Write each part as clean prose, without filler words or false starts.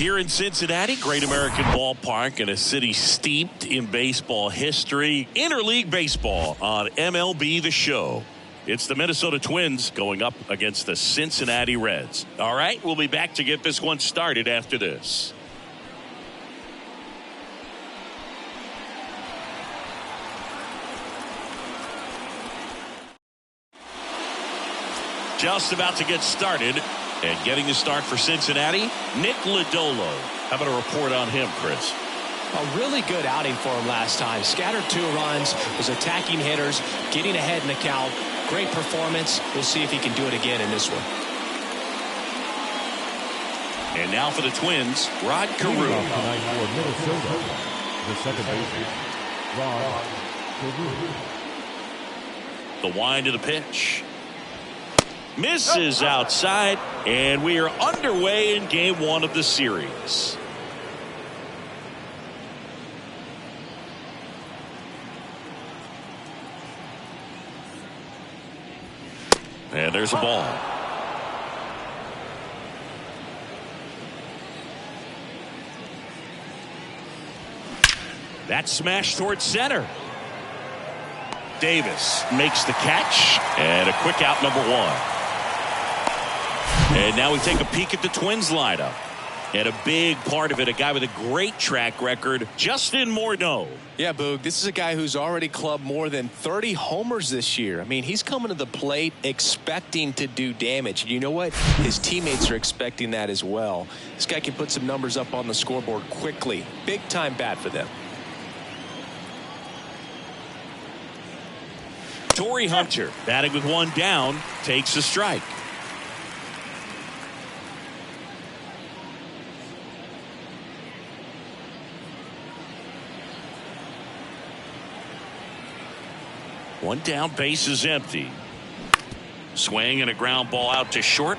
Here in Cincinnati, Great American Ballpark, in a city steeped in baseball history. Interleague baseball on MLB The Show. It's the Minnesota Twins going up against the Cincinnati Reds. All right, we'll be back to get this one started after this. Just about to get started, and getting the start for Cincinnati, Nick Lodolo. How about a report on him, Chris? A really good outing for him last time. Scattered 2 runs, was attacking hitters, getting ahead in the count. Great performance. We'll see if he can do it again in this one. And now for the Twins, Rod Carew. For Minnesota, the second baseman, Rod Carew. The wind of the pitch. Misses outside, and we are underway in game 1 of the series. And there's a ball. That's smashed towards center. Davis makes the catch, and a quick out, number 1. And now we take a peek at the Twins lineup. And a big part of it, a guy with a great track record, Justin Morneau. Yeah, Boog, this is a guy who's already clubbed more than 30 homers this year. I mean, he's coming to the plate expecting to do damage. And you know what? His teammates are expecting that as well. This guy can put some numbers up on the scoreboard quickly. Big time bat for them. Torrey Hunter, batting with 1 down, takes a strike. One down, base is empty. Swing and a ground ball out to short.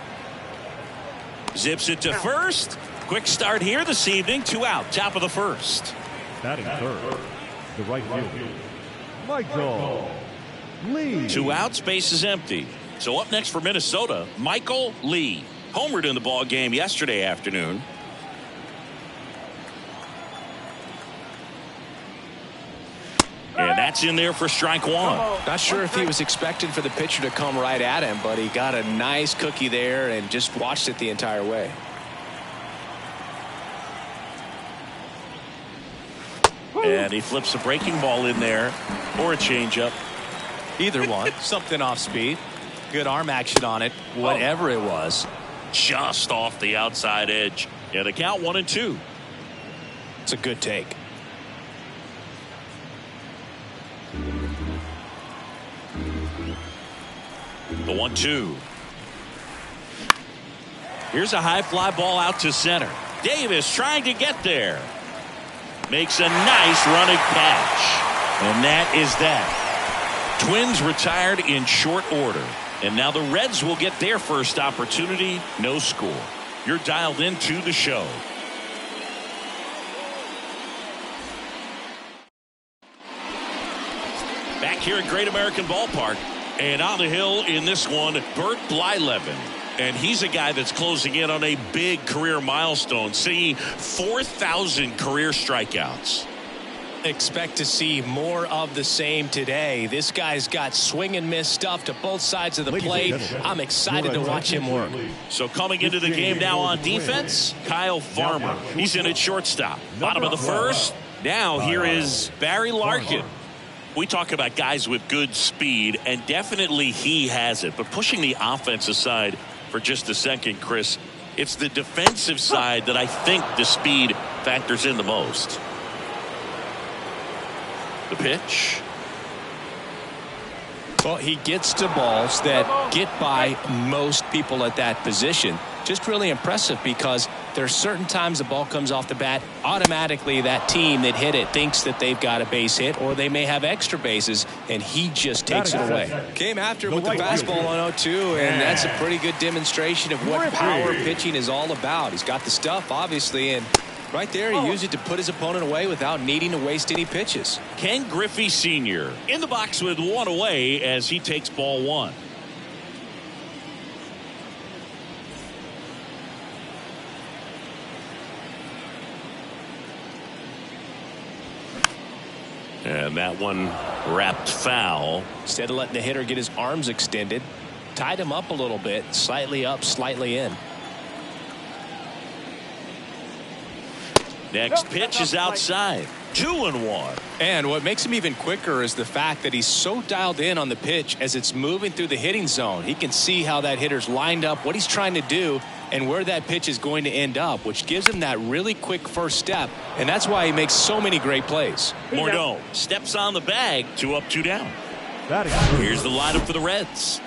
Zips it to first. Quick start here this evening. 2 out, top of the first. Batting third, the right fielder, Michael Lee. 2 outs, base is empty. So up next for Minnesota, Michael Lee. Homered in the ball game yesterday afternoon. And that's in there for strike 1. Not sure if he was expecting for the pitcher to come right at him, but he got a nice cookie there and just watched it the entire way. And he flips a breaking ball in there, or a changeup. Either one. Something off speed. Good arm action on it, whatever it was. Just off the outside edge. And the count 1-2. It's a good take. The 1-2. Here's a high fly ball out to center. Davis trying to get there. Makes a nice running catch. And that is that. Twins retired in short order. And now the Reds will get their first opportunity. No score. You're dialed into the show. Back here at Great American Ballpark. And on the hill in this one, Bert Blyleven. And he's a guy that's closing in on a big career milestone, seeing 4,000 career strikeouts. Expect to see more of the same today. This guy's got swing and miss stuff to both sides of the plate. I'm excited to watch him work. So coming into the game now on defense, Kyle Farmer. He's in at shortstop. Bottom of the first. Now here is Barry Larkin. We talk about guys with good speed, and definitely he has it. But pushing the offense aside for just a second, Chris, it's the defensive side that I think the speed factors in the most. The pitch. Well, he gets to balls that get by most people at that position. Just really impressive because there are certain times the ball comes off the bat, automatically that team that hit it thinks that they've got a base hit or they may have extra bases, and he just takes it away. Came after him with the fastball on 0-2, and that's a pretty good demonstration of what power pitching is all about. He's got the stuff, obviously, and right there he used it to put his opponent away without needing to waste any pitches. Ken Griffey Sr. in the box with 1 away as he takes ball 1. And that one wrapped foul. Instead of letting the hitter get his arms extended, tied him up a little bit, slightly up, slightly in. Next pitch is outside. 2-1. And what makes him even quicker is the fact that he's so dialed in on the pitch as it's moving through the hitting zone. He can see how that hitter's lined up, what he's trying to do, and where that pitch is going to end up, which gives him that really quick first step. And that's why he makes so many great plays. Morneau steps on the bag. 2 up, 2 down. Here's the lineup for the Reds.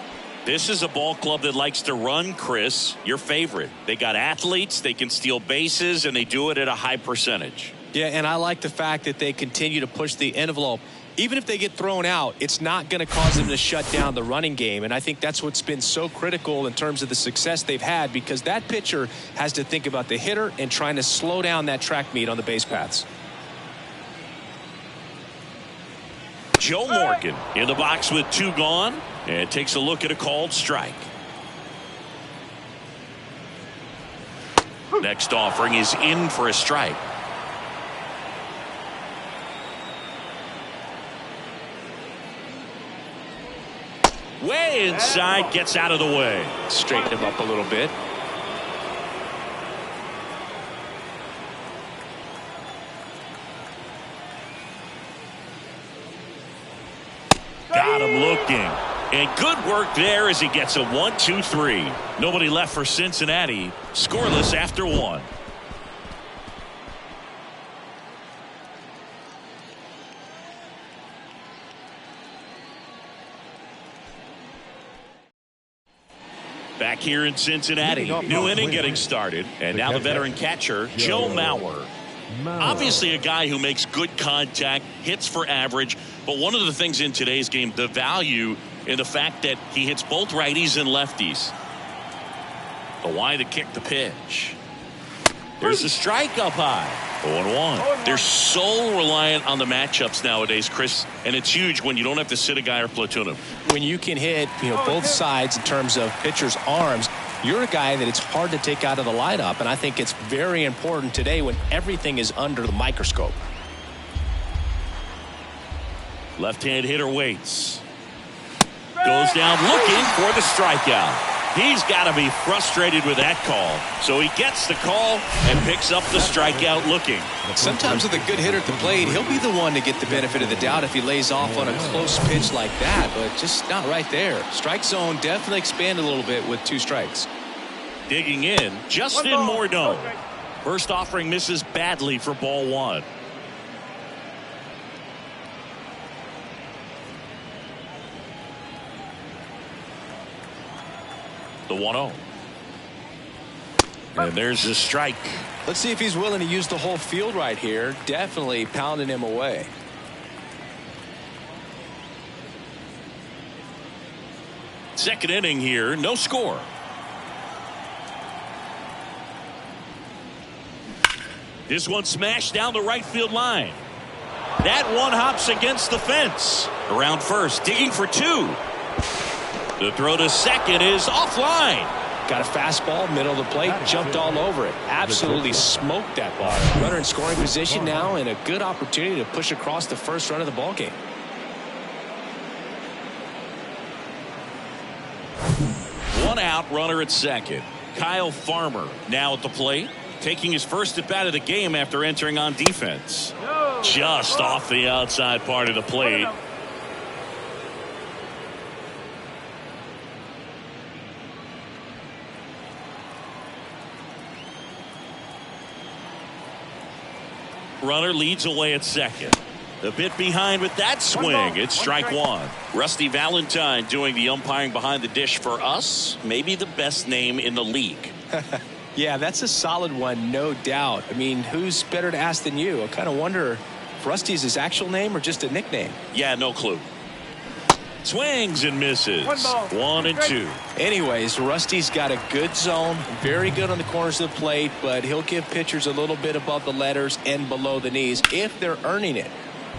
This is a ball club that likes to run, Chris, your favorite. They got athletes, they can steal bases, and they do it at a high percentage. Yeah, and I like the fact that they continue to push the envelope. Even if they get thrown out, it's not going to cause them to shut down the running game. And I think that's what's been so critical in terms of the success they've had, because that pitcher has to think about the hitter and trying to slow down that track meet on the base paths. Joe Morgan in the box with 2 gone and takes a look at a called strike. Next offering is in for a strike. Way inside, gets out of the way. Straighten him up a little bit. Got him looking. And good work there as he gets a 1-2-3. Nobody left for Cincinnati. Scoreless after 1. Back here in Cincinnati, new inning getting started, and now the veteran catcher, Joe Mauer. Obviously a guy who makes good contact, hits for average, but one of the things in today's game, the value in the fact that he hits both righties and lefties. The why to kick the pitch. There's a strike up high. 0-1. They're so reliant on the matchups nowadays, Chris, and it's huge when you don't have to sit a guy or platoon him. When you can hit, both sides in terms of pitchers' arms, you're a guy that it's hard to take out of the lineup, and I think it's very important today when everything is under the microscope. Left-hand hitter waits. Goes down looking for the strikeout. He's got to be frustrated with that call. So he gets the call and picks up the strikeout looking. Sometimes with a good hitter at the plate, he'll be the one to get the benefit of the doubt if he lays off on a close pitch like that, but just not right there. Strike zone definitely expanded a little bit with 2 strikes. Digging in, Justin Morneau. First offering misses badly for ball 1. The 1-0. And there's the strike. Let's see if he's willing to use the whole field right here. Definitely pounding him away. Second inning here, no score. This one smashed down the right field line. That one hops against the fence. Around first, digging for 2. The throw to second is offline. Got a fastball, middle of the plate, jumped all over it. Absolutely smoked that ball. Runner in scoring position now, and a good opportunity to push across the first run of the ball game. One out, runner at second. Kyle Farmer now at the plate, taking his first at bat of the game after entering on defense. Just off the outside part of the plate. Runner leads away at second. A bit behind with that swing. It's strike 1. Rusty Valentine doing the umpiring behind the dish for us. Maybe the best name in the league. Yeah, that's a solid one, no doubt. I mean, who's better to ask than you? I kind of wonder if Rusty's his actual name or just a nickname. Yeah, no clue. Swings and misses. 1 and 2. Anyways, Rusty's got a good zone, very good on the corners of the plate, but he'll give pitchers a little bit above the letters and below the knees if they're earning it.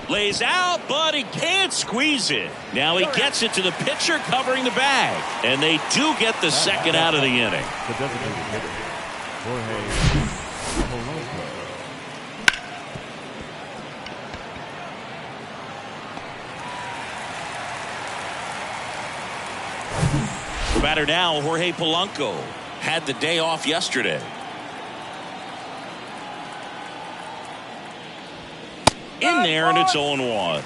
Lays out, but he can't squeeze it. Now he gets it to the pitcher covering the bag. And they do get the second out of the inning. The designated hitter, Jorge Polanco. The batter now, Jorge Polanco, had the day off yesterday. In there, and it's 0-1.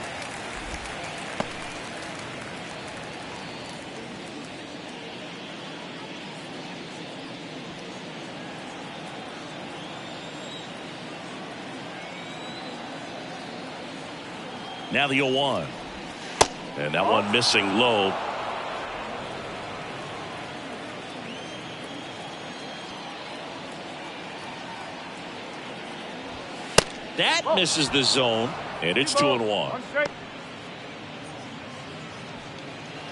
Now the 0-1. And that one missing low. That misses the zone, and it's 2-1.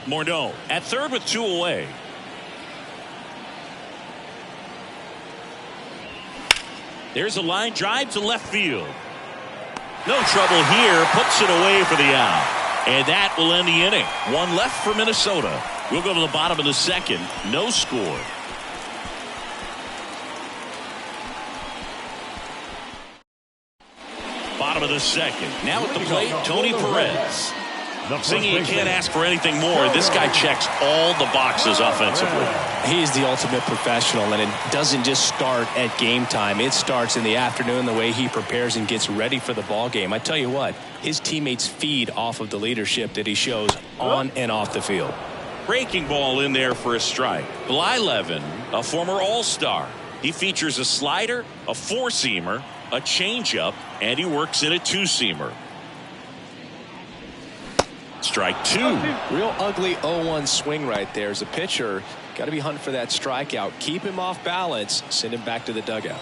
Morneau at third with 2 away. There's a line drive to left field. No trouble here, puts it away for the out. And that will end the inning. One left for Minnesota. We'll go to the bottom of the second. No score. Bottom of the second. Now at the plate, Tony Perez. Thinking you can't ask for anything more. This guy checks all the boxes offensively. He's the ultimate professional, and it doesn't just start at game time. It starts in the afternoon, the way he prepares and gets ready for the ball game. I tell you what, his teammates feed off of the leadership that he shows on and off the field. Breaking ball in there for a strike. Blyleven, a former All-Star. He features a slider, a four-seamer, a changeup, and he works in a two-seamer. Strike two. Real ugly 0-1 swing right there. As a pitcher, got to be hunting for that strikeout. Keep him off balance. Send him back to the dugout.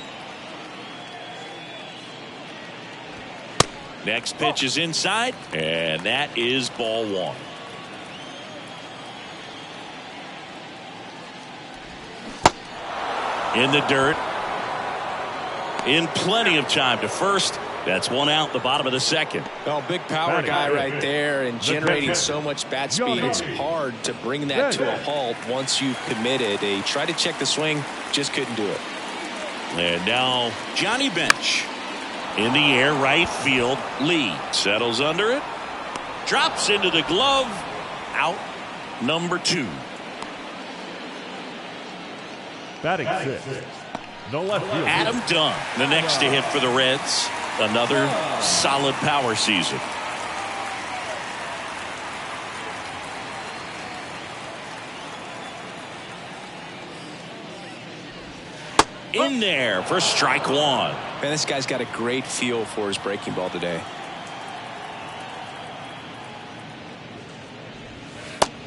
Next pitch is inside, and that is ball one. In the dirt. In plenty of time to first. That's one out, the bottom of the second. Well, big power guy right there, and generating so much bat speed. It's hard to bring that to a halt once you've committed. They tried to check the swing, just couldn't do it. And now Johnny Bench. In the air, right field. Lee settles under it. Drops into the glove. Out number 2. Batting 6. No left field. Adam Dunn, the next to hit for the Reds. Another solid power season. In there for strike one. Man, this guy's got a great feel for his breaking ball today.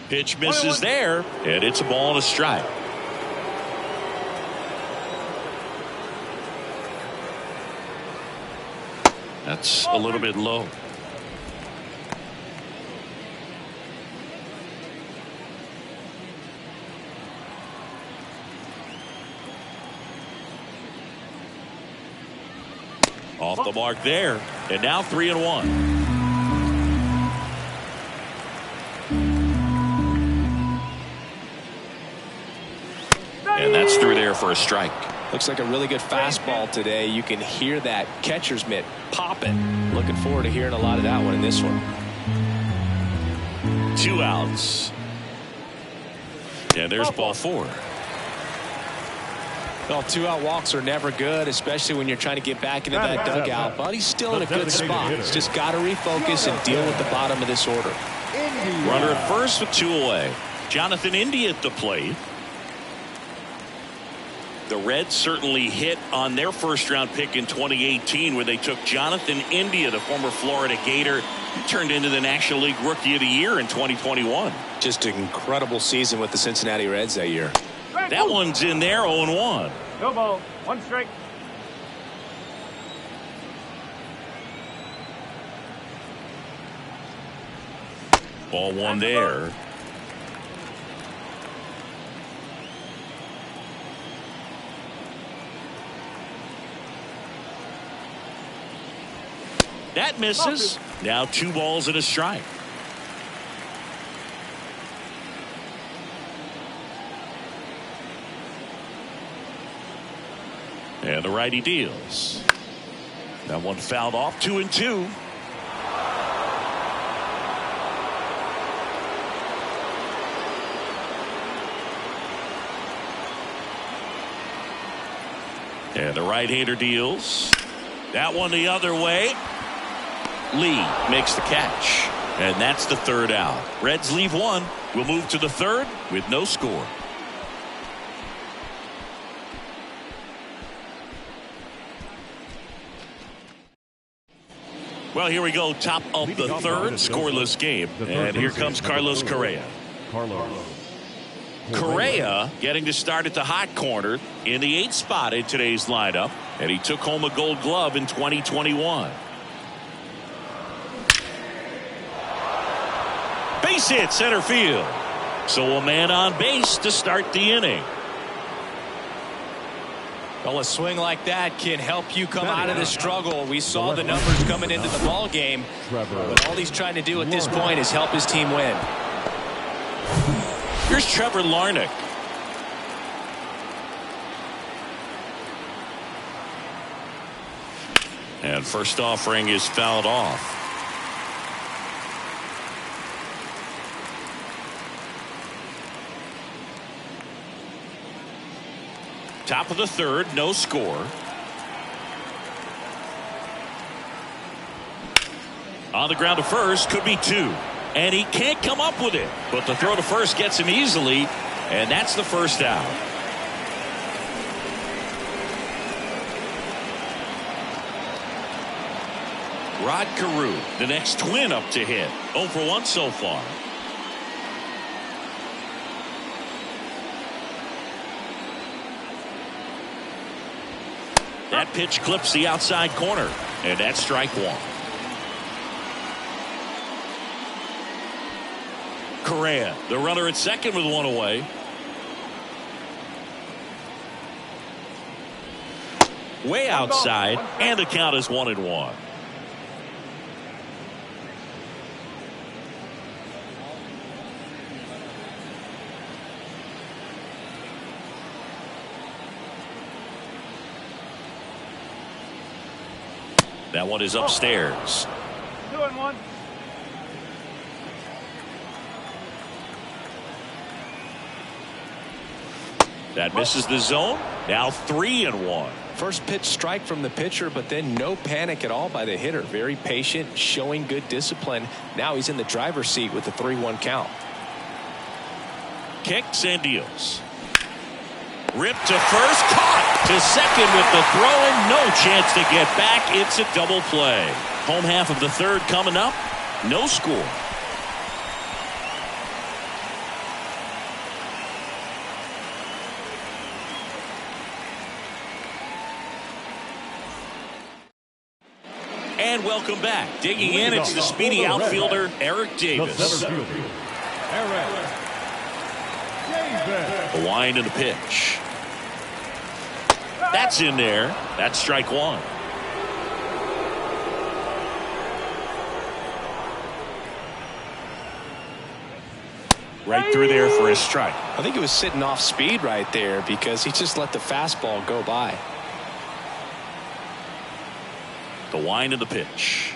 Pitch misses there, and it's a ball and a strike. That's a little bit low. Off the mark there, and now 3-1. And that's through there for a strike. Looks like a really good fastball today. You can hear that catcher's mitt popping. Looking forward to hearing a lot of that one in this one. 2 outs. And there's ball 4. Well, 2-out walks are never good, especially when you're trying to get back into that dugout. But he's still in a good spot. He's just got to refocus and deal with the bottom of this order. Runner at first with 2 away. Jonathan India at the plate. The Reds certainly hit on their first-round pick in 2018 when they took Jonathan India, the former Florida Gator. He turned into the National League Rookie of the Year in 2021. Just an incredible season with the Cincinnati Reds that year. That one's in there, 0-1. No ball. 1 strike. Ball 1 there. That misses. Now 2 balls and a strike. And the righty deals. That one fouled off. 2-2. And the right-hander deals. That one the other way. Lee makes the catch. And that's the third out. Reds leave one. We'll move to the third with no score. Well, here we go. Top of the third. Scoreless game. And here comes Carlos Correa. Correa getting to start at the hot corner in the 8th spot in today's lineup. And he took home a Gold Glove in 2021. Base hit center field. So a man on base to start the inning. Well, a swing like that can help you come out of the struggle. We saw the numbers coming into the ball game. But all he's trying to do at this point is help his team win. Here's Trevor Larnach. And first offering is fouled off. Top of the third, no score. On the ground to first, could be two. And he can't come up with it. But the throw to first gets him easily. And that's the first out. Rod Carew, the next Twin up to hit. 0 for 1 so far. That pitch clips the outside corner. And that's strike one. Correa, the runner at second with one away. Way outside, and the count is 1-1. That one is upstairs. 2-1. That misses the zone. Now 3-1. First pitch strike from the pitcher, but then no panic at all by the hitter. Very patient, showing good discipline. Now he's in the driver's seat with the 3-1 count. Kicks and deals. Ripped to first, caught to second with the throw, and no chance to get back. It's a double play. Home half of the third coming up. No score. And welcome back. Digging in, it's the speedy outfielder, Eric Davis. Eric Davis. The wind and the pitch. That's in there. That's strike one. Right through there for a strike. I think it was sitting off speed right there because he just let the fastball go by. The wind and the pitch.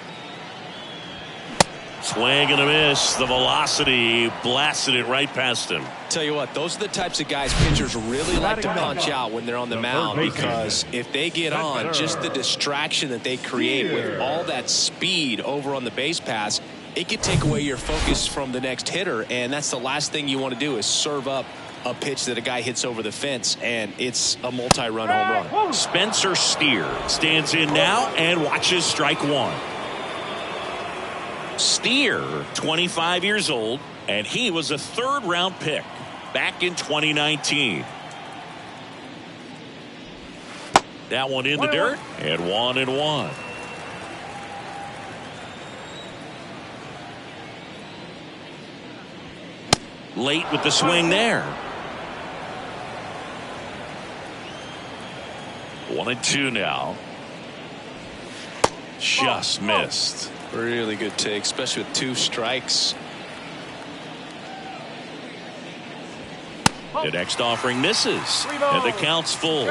Swing and a miss. The velocity blasted it right past him. Tell you what, those are the types of guys pitchers really like to punch out when they're on the mound, because if they get on, just the distraction that they create with all that speed over on the base pass, it could take away your focus from the next hitter, and that's the last thing you want to do is serve up a pitch that a guy hits over the fence, and it's a multi-run home run. Spencer Steer stands in now and watches strike one. Steer, 25 years old, and he was a third-round pick back in 2019. That one in the dirt, and 1-1. Late with the swing there. 1-2 now. Just missed. Really good take, especially with 2 strikes. The next offering misses, and the count's full.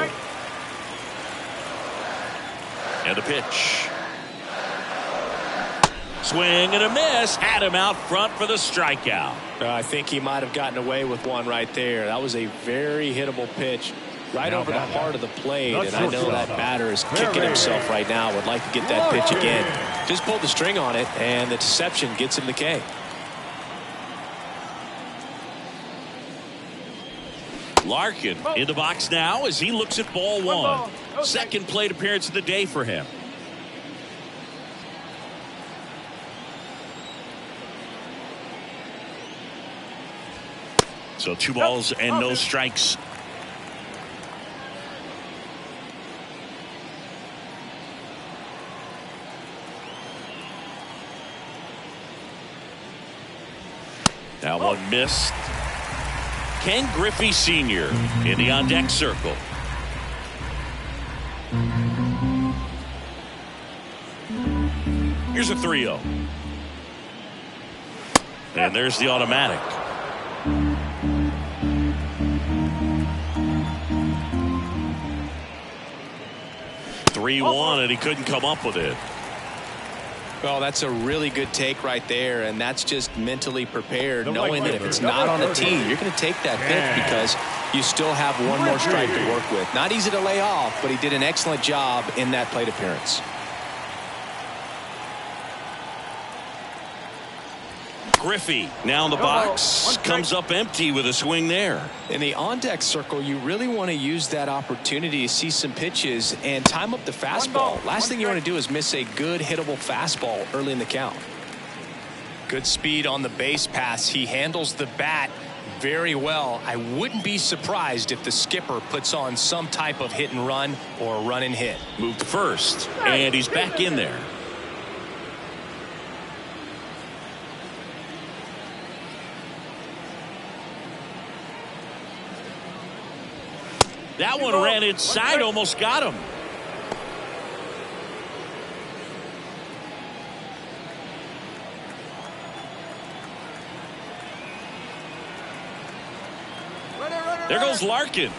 And the pitch. Swing and a miss. Had him out front for the strikeout. I think he might have gotten away with one right there. That was a very hittable pitch. right over the heart of the plate, and I know that batter is kicking himself right now. Would like to get that pitch again. Just pulled the string on it, and the deception gets him the K. Larkin in the box now as he looks at ball one. Second plate appearance of the day for him. So 2 balls and no strikes. Now one missed. Ken Griffey Sr. in the on-deck circle. Here's a 3-0. And there's the automatic. (3-1) and he couldn't come up with it. Well, that's a really good take right there, and that's just mentally prepared, knowing that if it's not on the tee, you're going to take that pitch because you still have one more strike to work with. Not easy to lay off, but he did an excellent job in that plate appearance. Griffey now in the box, comes up empty with a swing there. In the on-deck circle, you really want to use that opportunity to see some pitches and time up the fastball. Last thing you want to do is miss a good hittable fastball early in the count. Good speed on the base pass. He handles the bat very well. I wouldn't be surprised if the skipper puts on some type of hit and run or run and hit. Moved to first, and he's back in there. That one ran inside, almost got him. There goes Larkin.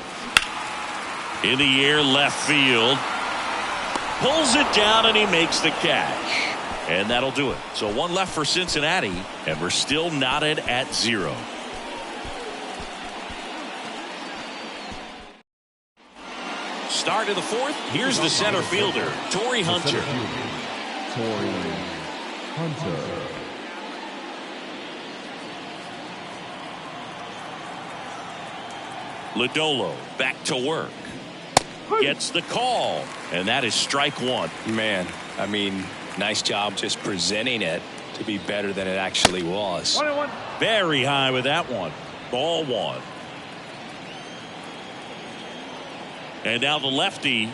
In the air, left field. Pulls it down, and he makes the catch. And that'll do it. So 1 left for Cincinnati, and we're still knotted at 0. Start of the 4th. Here's the center fielder, Torrey Hunter. Torrey Hunter. Lodolo back to work. Gets the call, and that is strike 1. Man, I mean, nice job just presenting it to be better than it actually was. Very high with that one. Ball 1. And now the lefty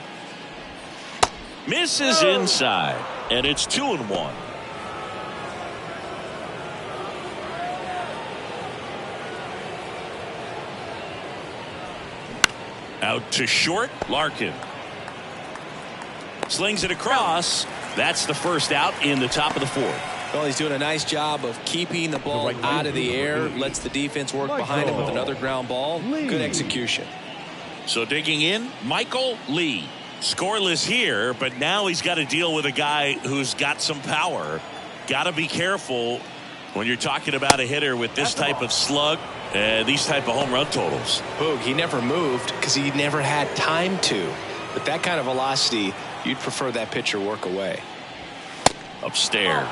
misses inside, and it's 2-1. Out to short, Larkin slings it across. That's the first out in the top of the 4th. Well, he's doing a nice job of keeping the ball out of the air, lets the defense work behind him with another ground ball. Good execution. So digging in, Michael Lee. Scoreless here, but now he's got to deal with a guy who's got some power. Got to be careful when you're talking about a hitter with this type of slug and these type of home run totals. Boog, he never moved because he never had time to. But that kind of velocity, you'd prefer that pitcher work away. Upstairs.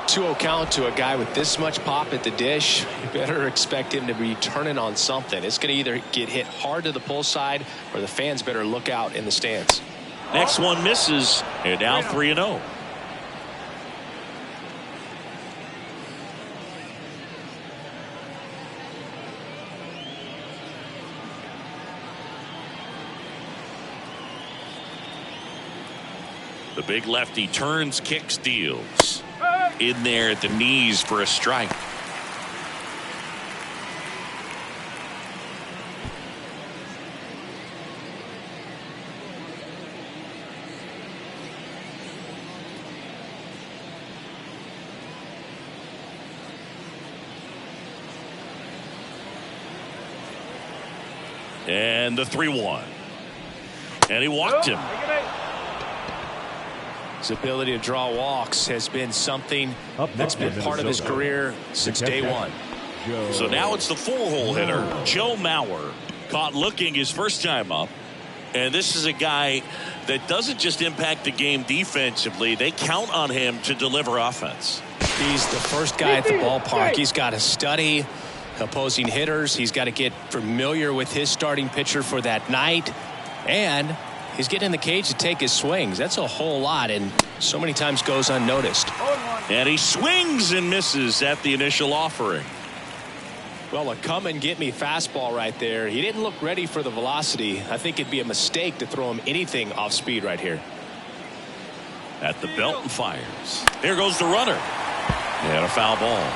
2-0 count to a guy with this much pop at the dish. You better expect him to be turning on something. It's going to either get hit hard to the pull side or the fans better look out in the stands. Next one misses, and now 3-0. The big lefty turns, kicks, deals. In there at the knees for a strike. And the 3-1. And he walked him. His ability to draw walks has been something that's been part of his career since day one. So now it's the 4-hole hitter, Joe Mauer. Caught looking his first time up. And this is a guy that doesn't just impact the game defensively. They count on him to deliver offense. He's the first guy at the ballpark. He's got to study opposing hitters. He's got to get familiar with his starting pitcher for that night. And he's getting in the cage to take his swings. That's a whole lot, and so many times goes unnoticed. And he swings and misses at the initial offering. Well, a come-and-get-me fastball right there. He didn't look ready for the velocity. I think it'd be a mistake to throw him anything off speed right here. At the belt and fires. There goes the runner. And a foul ball.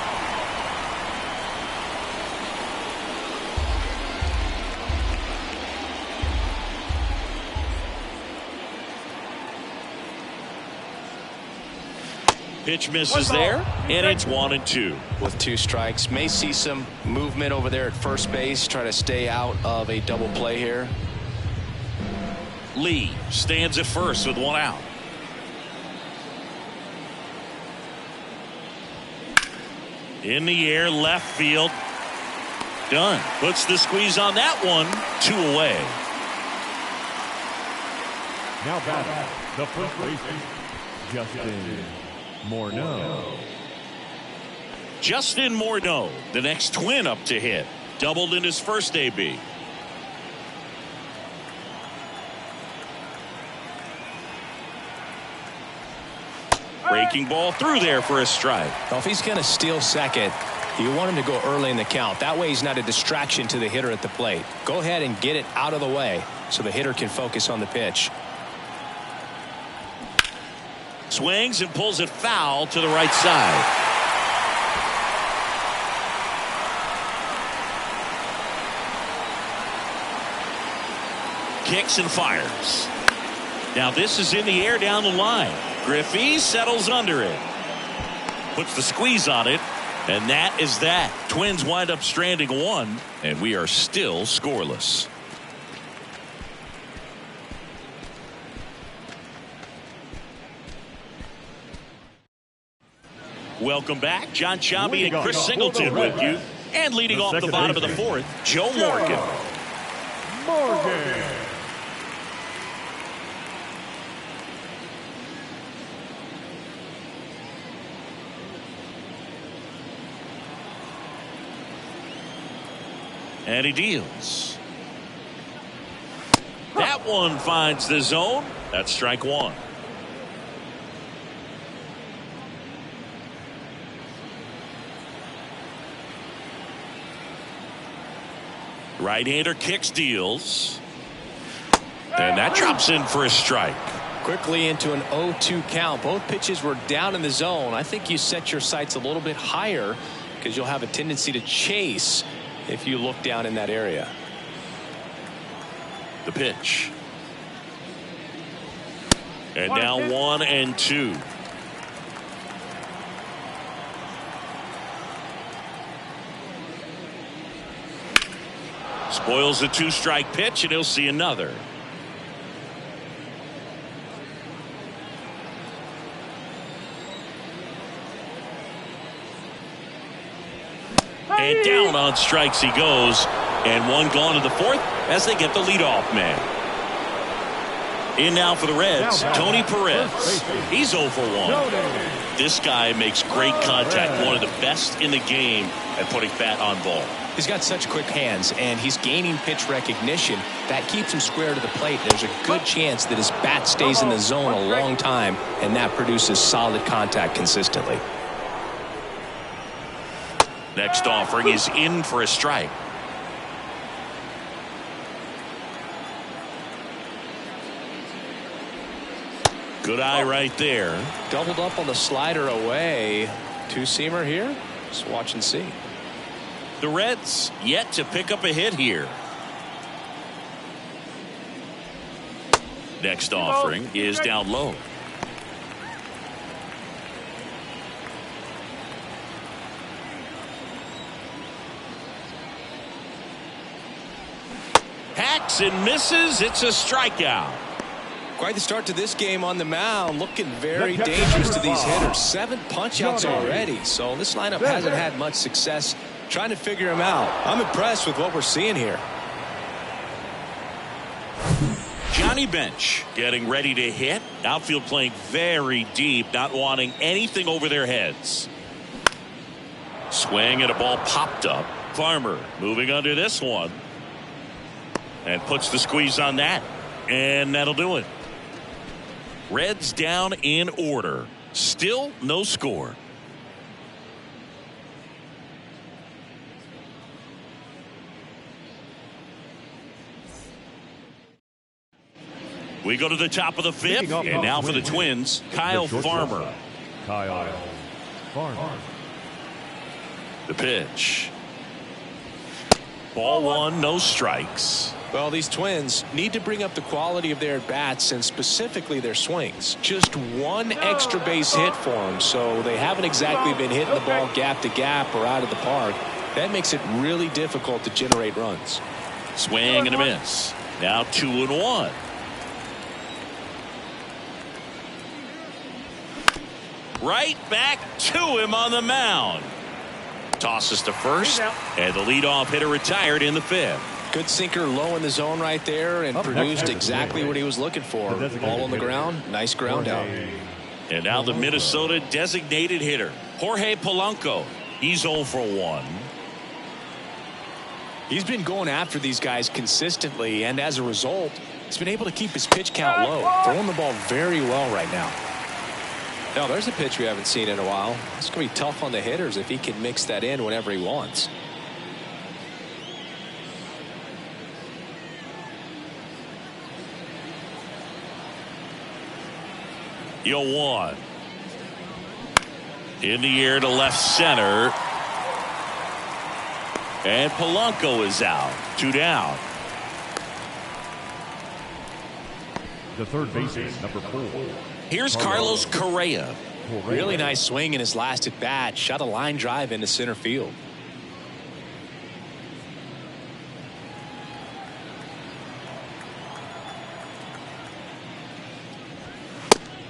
Pitch misses there, and it's 1-2. With 2 strikes, may see some movement over there at first base. Try to stay out of a double play here. Lee stands at first with 1 out. In the air, left field. Done. Puts the squeeze on that one. 2 away. Now batting, the first baseman, Justin Morneau. Justin Morneau, the next Twin up to hit. Doubled in his first AB. Breaking ball through there for a strike. Well, if he's going to steal second, you want him to go early in the count. That way he's not a distraction to the hitter at the plate. Go ahead and get it out of the way so the hitter can focus on the pitch. Swings and pulls it foul to the right side. Kicks and fires. Now this is in the air down the line. Griffey settles under it. Puts the squeeze on it. And that is that. Twins wind up stranding 1. And we are still scoreless. Welcome back. John Sciambi and Chris Singleton with you. And leading off the bottom of the 4th, Joe Morgan. And he deals. That one finds the zone. That's strike 1. Right-hander kicks, deals. And that drops in for a strike. Quickly into an 0-2 count. Both pitches were down in the zone. I think you set your sights a little bit higher because you'll have a tendency to chase if you look down in that area. The pitch. And now 1-2. Spoils the 2-strike pitch, and he'll see another. And down on strikes he goes. And 1 gone in the 4th as they get the leadoff man. In now for the Reds, Tony Perez. He's 0 for 1. This guy makes great contact. One of the best in the game at putting bat on ball. He's got such quick hands, and he's gaining pitch recognition. That keeps him square to the plate. There's a good chance that his bat stays in the zone a long time, and that produces solid contact consistently. Next offering is in for a strike. Good eye right there. Doubled up on the slider away. 2-seamer here. Just watch and see. The Reds yet to pick up a hit here. Next offering is down low. Hacks and misses. It's a strikeout. Quite the start to this game on the mound. Looking very dangerous to these hitters. 7 punch-outs already. So this lineup hasn't had much success trying to figure him out. I'm impressed with what we're seeing here. Johnny Bench getting ready to hit. Outfield playing very deep, not wanting anything over their heads. Swing and a ball popped up. Farmer moving under this one. And puts the squeeze on that. And that'll do it. Reds down in order. Still no score. We go to the top of the fifth. And now for the Twins, Kyle Farmer. Kyle Farmer. The pitch. Ball one, no strikes. Well, these Twins need to bring up the quality of their at-bats and specifically their swings. Just one extra base hit for them, so they haven't exactly been hitting the ball gap to gap or out of the park. That makes it really difficult to generate runs. Swing and a miss. Now 2-1. Right back to him on the mound. Tosses to first, and the leadoff hitter retired in the fifth. Good sinker low in the zone right there and produced exactly what he was looking for. Ball on the ground, nice ground out. And now the Minnesota designated hitter, Jorge Polanco. He's 0 for 1. He's been going after these guys consistently, and as a result, he's been able to keep his pitch count low, throwing the ball very well right now. Now, there's a pitch we haven't seen in a while. It's going to be tough on the hitters if he can mix that in whenever he wants. Yo, 1. In the air to left center. And Polanco is out. 2 down. The third baseman, number 4. Here's Carlos Correa. Really nice swing in his last at bat. Shot a line drive into center field.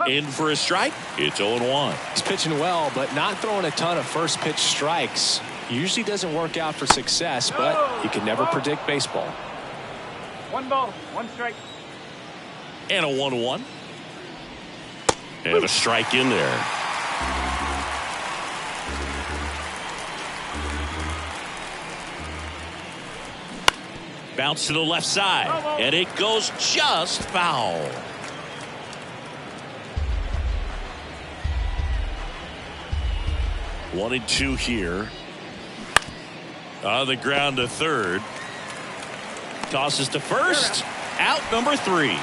In for a strike. It's 0-1. He's pitching well, but not throwing a ton of first pitch strikes. Usually doesn't work out for success, but you can never predict baseball. 1 ball, 1 strike. And a 1-1. And a strike in there. Bounce to the left side. And it goes just foul. One and 2 here. On the ground to third. Tosses to first. Out number 3.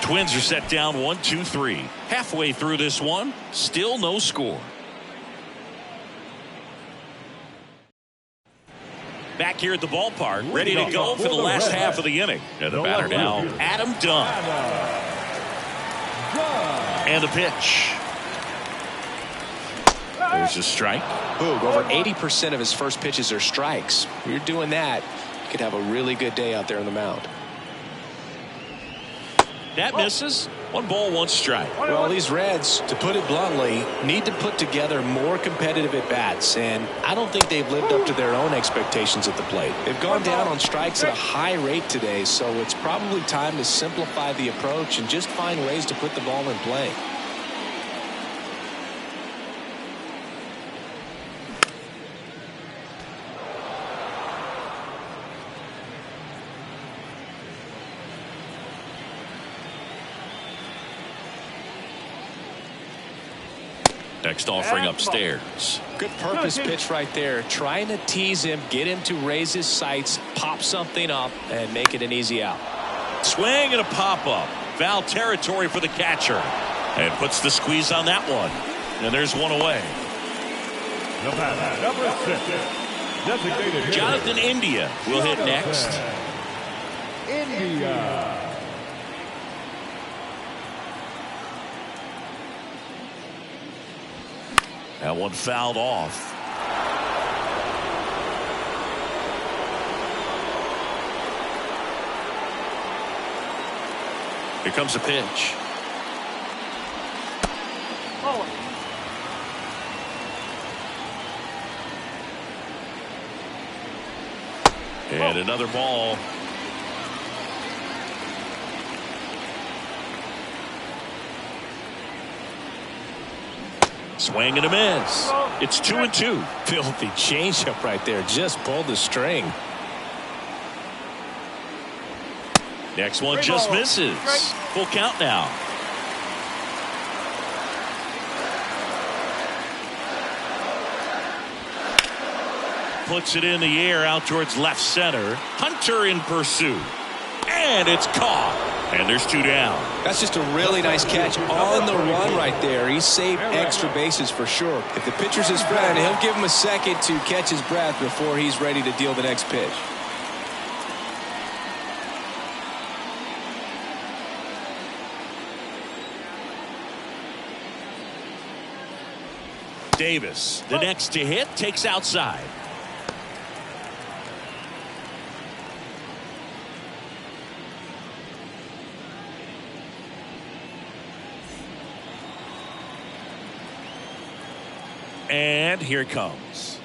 Twins are set down 1-2-3. Halfway through this one, still no score. Back here at the ballpark, ready to go for the last half of the inning. And the batter now, Adam Dunn. And the pitch. There's a strike. Boog, over 80% of his first pitches are strikes. When you're doing that, you could have a really good day out there on the mound. That misses. 1 ball, 1 strike. Well, these Reds, to put it bluntly, need to put together more competitive at-bats, and I don't think they've lived up to their own expectations at the plate. They've gone down on strikes at a high rate today, so it's probably time to simplify the approach and just find ways to put the ball in play. Next offering upstairs. Good purpose pitch right there. Trying to tease him, get him to raise his sights, pop something up, and make it an easy out. Swing and a pop-up. Foul territory for the catcher. And puts the squeeze on that one. And there's one away. The batter, number 6. Designated hitter, Jonathan India will hit next. India. That one fouled off. Here comes a pitch. And another ball. Swing and a miss. It's 2-2. Filthy changeup right there. Just pulled the string. Next one just misses. Full count now. Puts it in the air out towards left center. Hunter in pursuit. And it's caught. And there's 2 down. That's just a really nice catch on the run right there. He saved extra bases for sure. If the pitcher's his friend, he'll give him a second to catch his breath before he's ready to deal the next pitch. Davis, the next to hit, takes outside. And here it comes.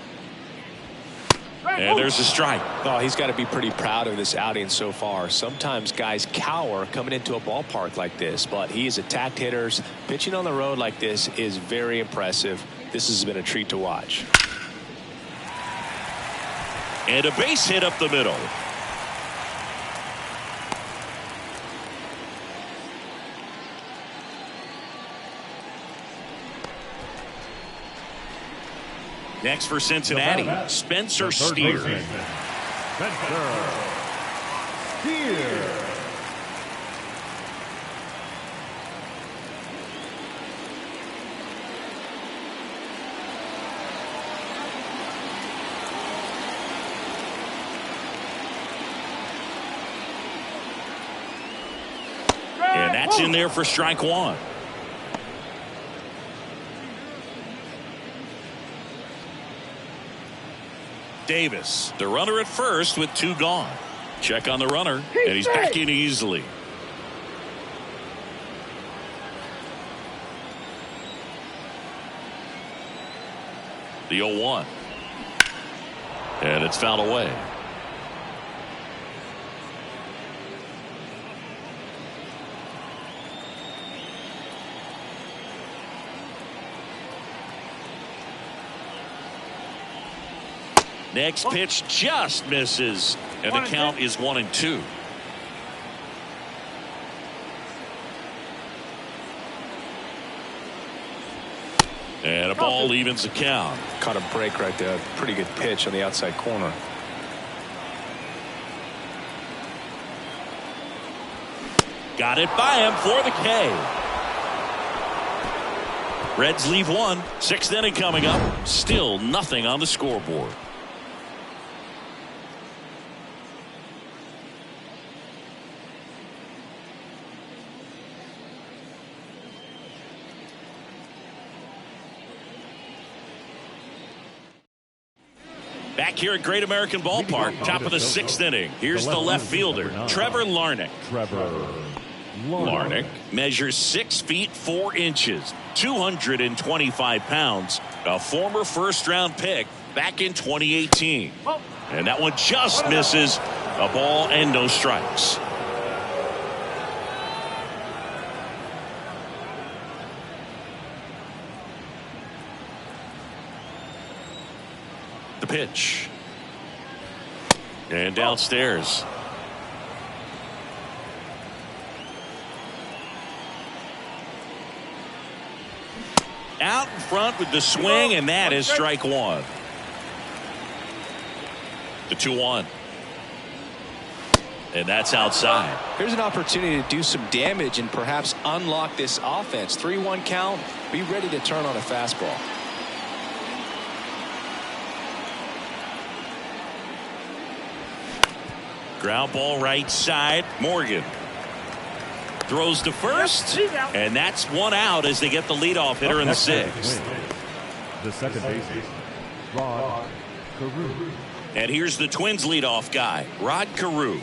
And there's a strike. Oh, he's got to be pretty proud of this outing so far. Sometimes guys cower coming into a ballpark like this, but he has attacked hitters. Pitching on the road like this is very impressive. This has been a treat to watch. And a base hit up the middle. Next for Cincinnati, Spencer Steer. Spencer Steer. And that's in there for strike 1. Davis, the runner at first with 2 gone. Check on the runner, and he's back in easily. The 0-1. And it's fouled away. Next pitch just misses, and the count is 1-2. And a ball evens the count. Caught a break right there. Pretty good pitch on the outside corner. Got it by him for the K. Reds leave 1. 6th inning coming up. Still nothing on the scoreboard. Back here at Great American Ballpark, top of the 6th inning. Here's the left fielder, Trevor Larnach. Larnach measures 6 feet 4 inches, 225 pounds, a former first-round pick back in 2018. And that one just misses, a ball and no strikes. The pitch. And downstairs. Out in front with the swing, and that is strike 1. The 2-1. And that's outside. Here's an opportunity to do some damage and perhaps unlock this offense. 3-1 count. Be ready to turn on a fastball. Ground ball right side. Morgan throws to first, and that's 1 out as they get the leadoff hitter in the 6th. The second baseman, Rod Carew. And here's the Twins leadoff guy, Rod Carew.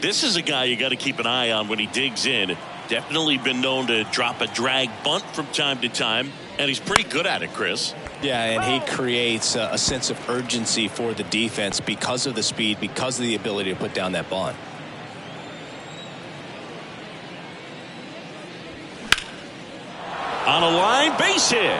This is a guy you got to keep an eye on when he digs in. Definitely been known to drop a drag bunt from time to time, and he's pretty good at it, Chris. Yeah, and he creates a sense of urgency for the defense because of the speed, because of the ability to put down that bunt. On a line, base hit.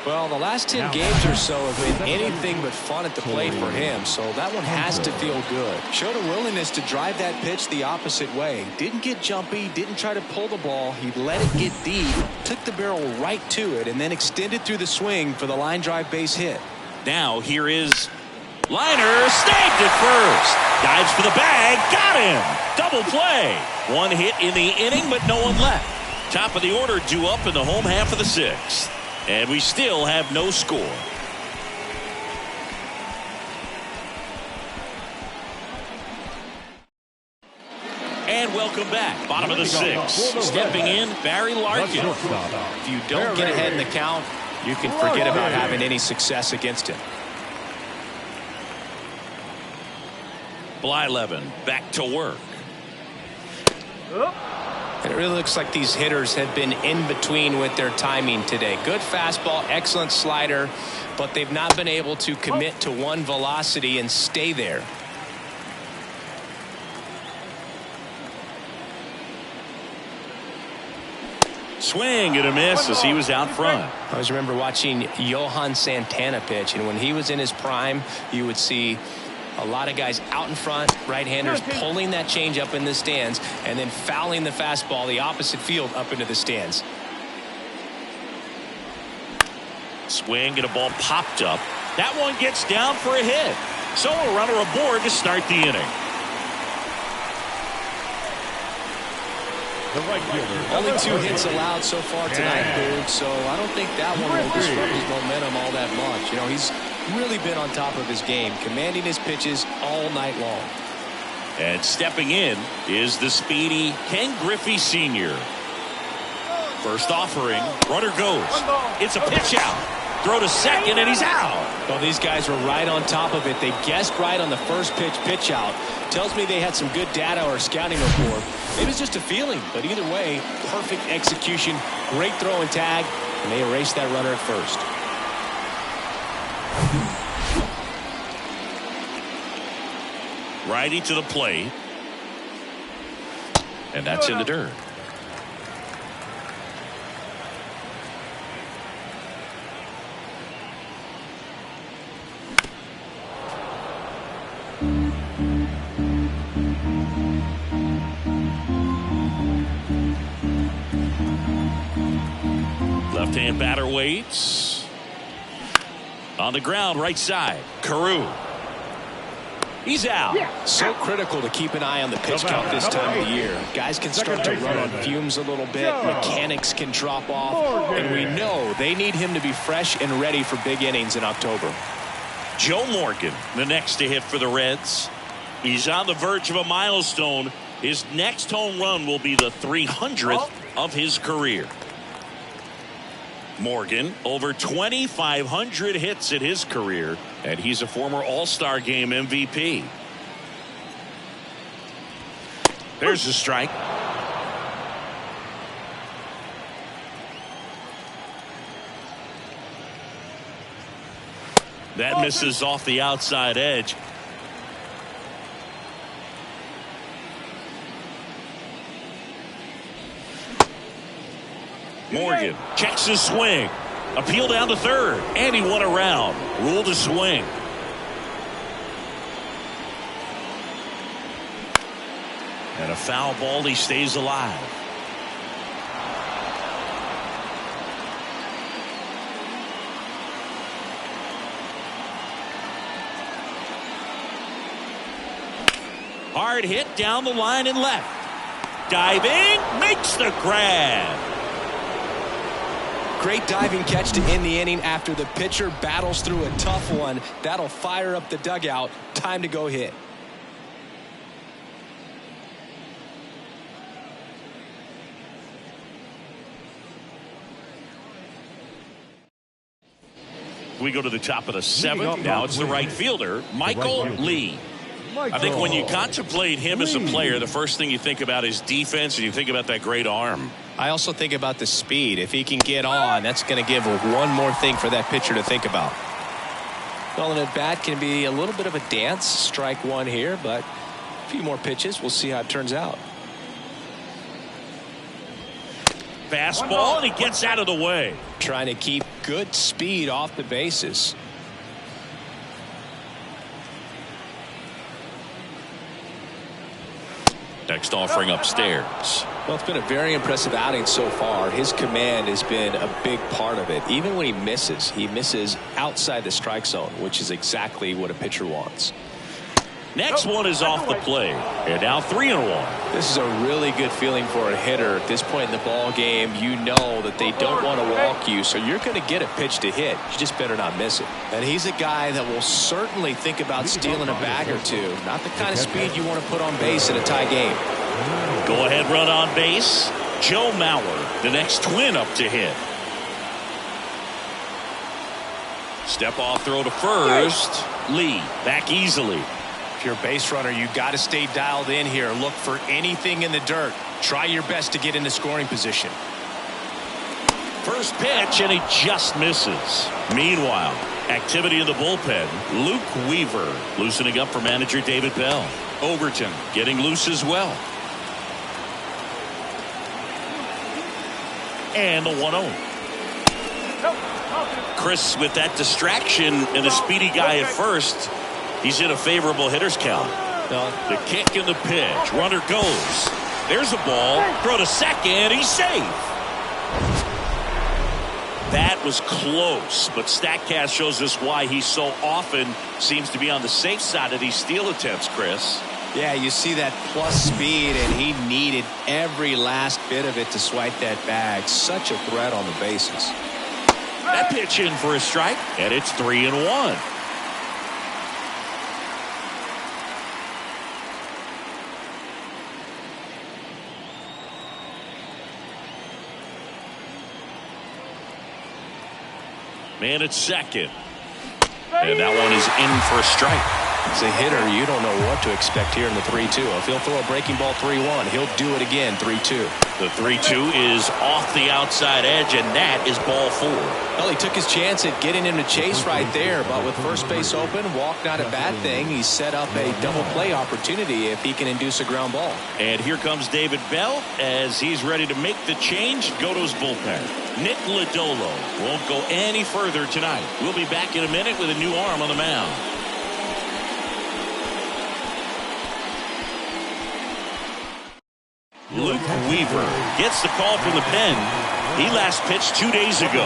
Well, the last 10 games or so have been anything but fun at the plate for him, so that one has to feel good. Showed a willingness to drive that pitch the opposite way. Didn't get jumpy, didn't try to pull the ball. He let it get deep, took the barrel right to it, and then extended through the swing for the line drive base hit. Now here is Liner, snagged at first. Dives for the bag, got him. Double play. One hit in the inning, but no one left. Top of the order due up in the home half of the sixth. And we still have no score. And welcome back. Bottom of the sixth. Stepping in, Barry Larkin. If you don't get ahead in the count, you can forget about having any success against him. Blyleven back to work. It really looks like these hitters have been in between with their timing today. Good fastball, excellent slider, but they've not been able to commit to one velocity and stay there. Swing and a miss as he was out front. I always remember watching Johan Santana pitch, and when he was in his prime, you would see a lot of guys out in front, right-handers pulling that change up in the stands and then fouling the fastball the opposite field up into the stands. Swing and a ball popped up. That one gets down for a hit. So a runner aboard to start the inning. Only 2 hits allowed so far tonight, dude, so I don't think that one will disrupt his momentum all that much. You know, he's really been on top of his game, commanding his pitches all night long. And stepping in is the speedy Ken Griffey Sr. First offering, runner goes. It's a pitch out. Throw to second, and he's out. Well, these guys were right on top of it. They guessed right on the first pitch out. Tells me they had some good data or scouting report. It was just a feeling, but either way, perfect execution, great throw and tag, and they erased that runner at first. Righty to the plate. And that's in the dirt. Left-hand batter waits. On the ground, right side. Carew. He's out. So critical to keep an eye on the pitch count this time of the year. Guys can start to run on fumes a little bit. Mechanics can drop off. And we know they need him to be fresh and ready for big innings in October. Joe Morgan, the next to hit for the Reds. He's on the verge of a milestone. His next home run will be the 300th of his career. Morgan, over 2,500 hits in his career, and he's a former All-Star Game MVP. There's a strike. That misses off the outside edge. Morgan checks his swing. Appeal down to third. And he won around. Ruled to swing. And a foul ball. He stays alive. Hard hit down the line and left. Diving. Makes the grab. Great diving catch to end the inning after the pitcher battles through a tough one. That'll fire up the dugout. Time to go hit. We go to the top of the seventh. Now it's the right fielder, Michael Lee. I think when you contemplate him as a player, the first thing you think about is defense, and you think about that great arm. I also think about the speed. If he can get on, that's going to give one more thing for that pitcher to think about. Well, an at-bat can be a little bit of a dance. Strike one here, but a few more pitches. We'll see how it turns out. Fastball, and he gets out of the way. Trying to keep good speed off the bases. Next offering upstairs. Well, it's been a very impressive outing so far. His command has been a big part of it. Even when he misses outside the strike zone, which is exactly what a pitcher wants. Next one is off the plate. And now 3-1. This is a really good feeling for a hitter. At this point in the ball game, you know that they don't want to walk you, so you're going to get a pitch to hit. You just better not miss it. And he's a guy that will certainly think about stealing a bag or two. Not the kind of speed you want to put on base in a tie game. Go ahead run on base. Joe Mauer, the next Twin up to hit. Step off throw to first. Lee back easily. If you're a base runner, you got to stay dialed in here. Look for anything in the dirt. Try your best to get into scoring position. First pitch, and he just misses. Meanwhile, activity in the bullpen. Luke Weaver loosening up for manager David Bell. Overton getting loose as well. And the 1-0. Chris with that distraction and a speedy guy at first. He's in a favorable hitter's count. The kick and the pitch. Runner goes. There's a ball. Throw to second. He's safe. That was close, but StatCast shows us why he so often seems to be on the safe side of these steal attempts, Chris. Yeah, you see that plus speed, and he needed every last bit of it to swipe that bag. Such a threat on the bases. That pitch in for a strike, and it's 3-1. Man at second. And that one is in for a strike. As a hitter, you don't know what to expect here in the 3-2. If he'll throw a breaking ball 3-1, he'll do it again 3-2. The 3-2 is off the outside edge, and that is ball 4. Well, he took his chance at getting him to chase right there, but with first base open, walk not a bad thing. He set up a double play opportunity if he can induce a ground ball. And here comes David Bell as he's ready to make the change. Go to his bullpen. Nick Lodolo won't go any further tonight. We'll be back in a minute with a new arm on the mound. Luke Weaver gets the call from the pen. He last pitched 2 days ago.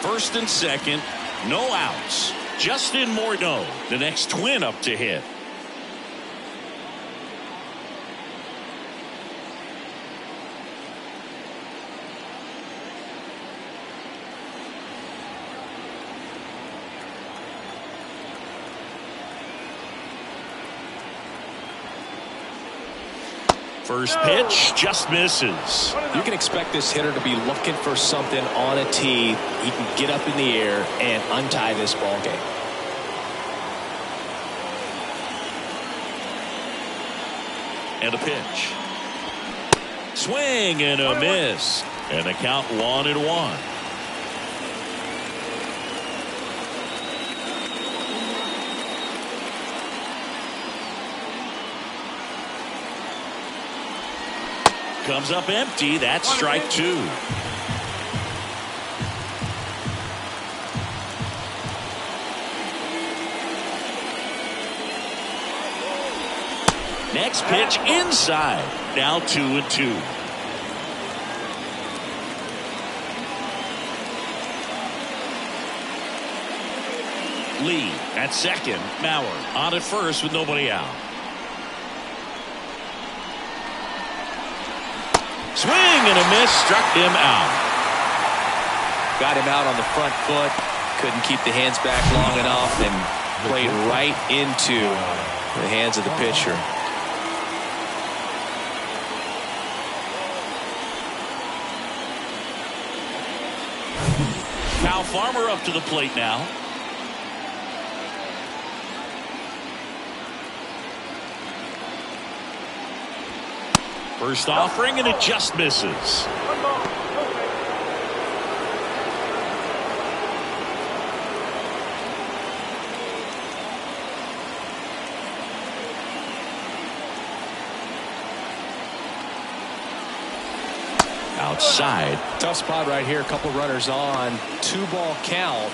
First and second, no outs. Justin Morneau, the next Twin up to hit. First pitch just misses. You can expect this hitter to be looking for something on a tee. He can get up in the air and untie this ball game. And a pitch. Swing and a miss. And the count 1-1. Comes up empty. That's strike 2. Next pitch inside. Now 2-2. Lee at second. Mauer on at first with nobody out. Swing and a miss, struck him out. Got him out on the front foot. Couldn't keep the hands back long enough and played right into the hands of the pitcher. Kyle Farmer up to the plate now. First offering, and it just misses. outside. Tough spot right here. A couple runners on. 2-ball count.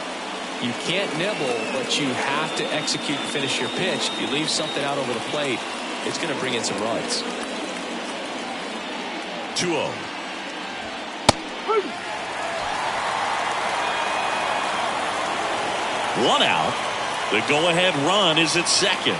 You can't nibble, but you have to execute and finish your pitch. If you leave something out over the plate, it's going to bring in some runs. 2-0. One out. The go-ahead run is at second.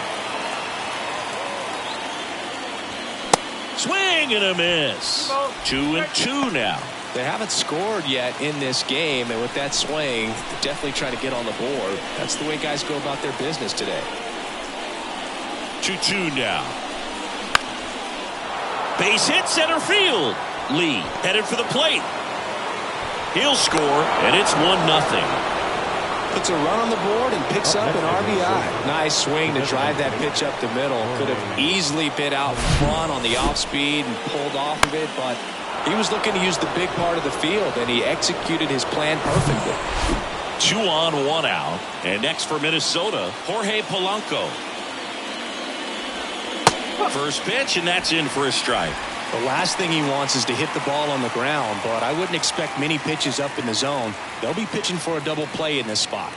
Swing and a miss. 2-2 now. They haven't scored yet in this game, and with that swing, they're definitely trying to get on the board. That's the way guys go about their business today. 2-2 now. Base hit center field. Lee headed for the plate. He'll score, and it's 1-0. Puts a run on the board and picks up an RBI. Nice swing to drive that pitch up the middle. Could have easily been out front on the off speed and pulled off of it, but he was looking to use the big part of the field, and he executed his plan perfectly. 2 on, 1 out. And next for Minnesota, Jorge Polanco. First pitch, and that's in for a strike. The last thing he wants is to hit the ball on the ground, but I wouldn't expect many pitches up in the zone. They'll be pitching for a double play in this spot.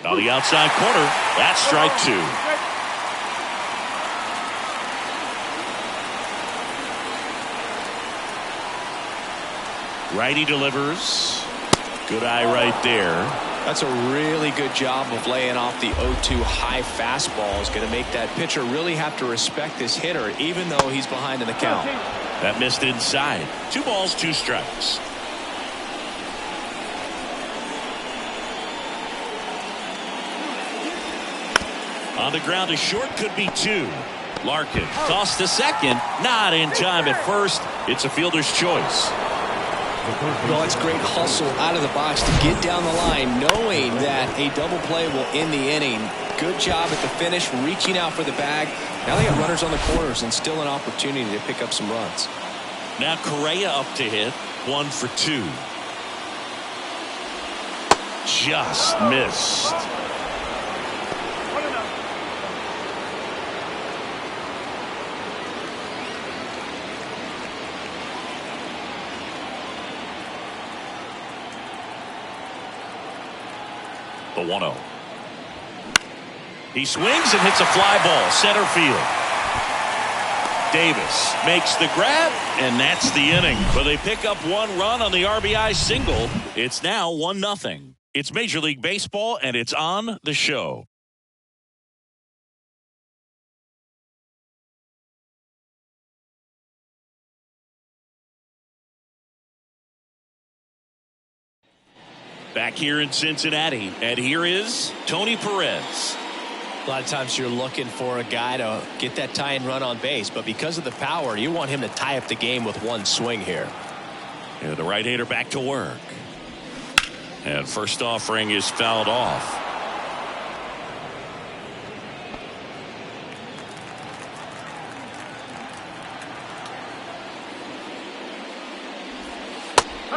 On the outside corner, that's strike 2. Righty delivers. Good eye right there. That's a really good job of laying off the 0-2 high fastball. Is going to make that pitcher really have to respect this hitter, even though he's behind in the count. That missed inside. 2 balls, 2 strikes. On the ground to short, could be 2. Larkin tossed to second, not in time at first. It's a fielder's choice. Well, it's great hustle out of the box to get down the line, knowing that a double play will end the inning. Good job at the finish, reaching out for the bag. Now they got runners on the corners and still an opportunity to pick up some runs. Now Correa up to hit, 1 for 2. Just missed. The 1-0. He swings and hits a fly ball center field. Davis makes the grab, and that's the inning. But they pick up 1 run on the RBI single. It's now 1-0. It's Major League Baseball, and it's on the show. Back here in Cincinnati, and here is Tony Perez. A lot of times you're looking for a guy to get that tying run on base, but because of the power, you want him to tie up the game with 1 swing here. And the right-hander back to work. And first offering is fouled off.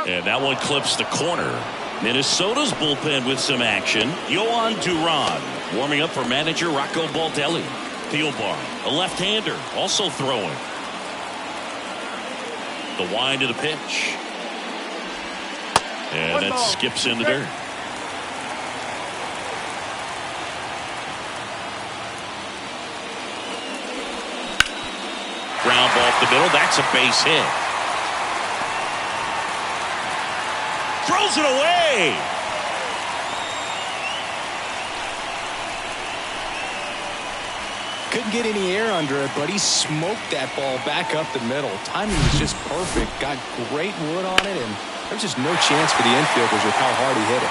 And that one clips the corner. Minnesota's bullpen with some action. Yohan Duran warming up for manager Rocco Baldelli. Thielbar, a left-hander, also throwing. The wind of the pitch. And that skips in the dirt. Ground ball up the middle. That's a base hit. Throws it away. Couldn't get any air under it, but he smoked that ball back up the middle. Timing was just perfect. Got great wood on it, and there's just no chance for the infielders with how hard he hit it.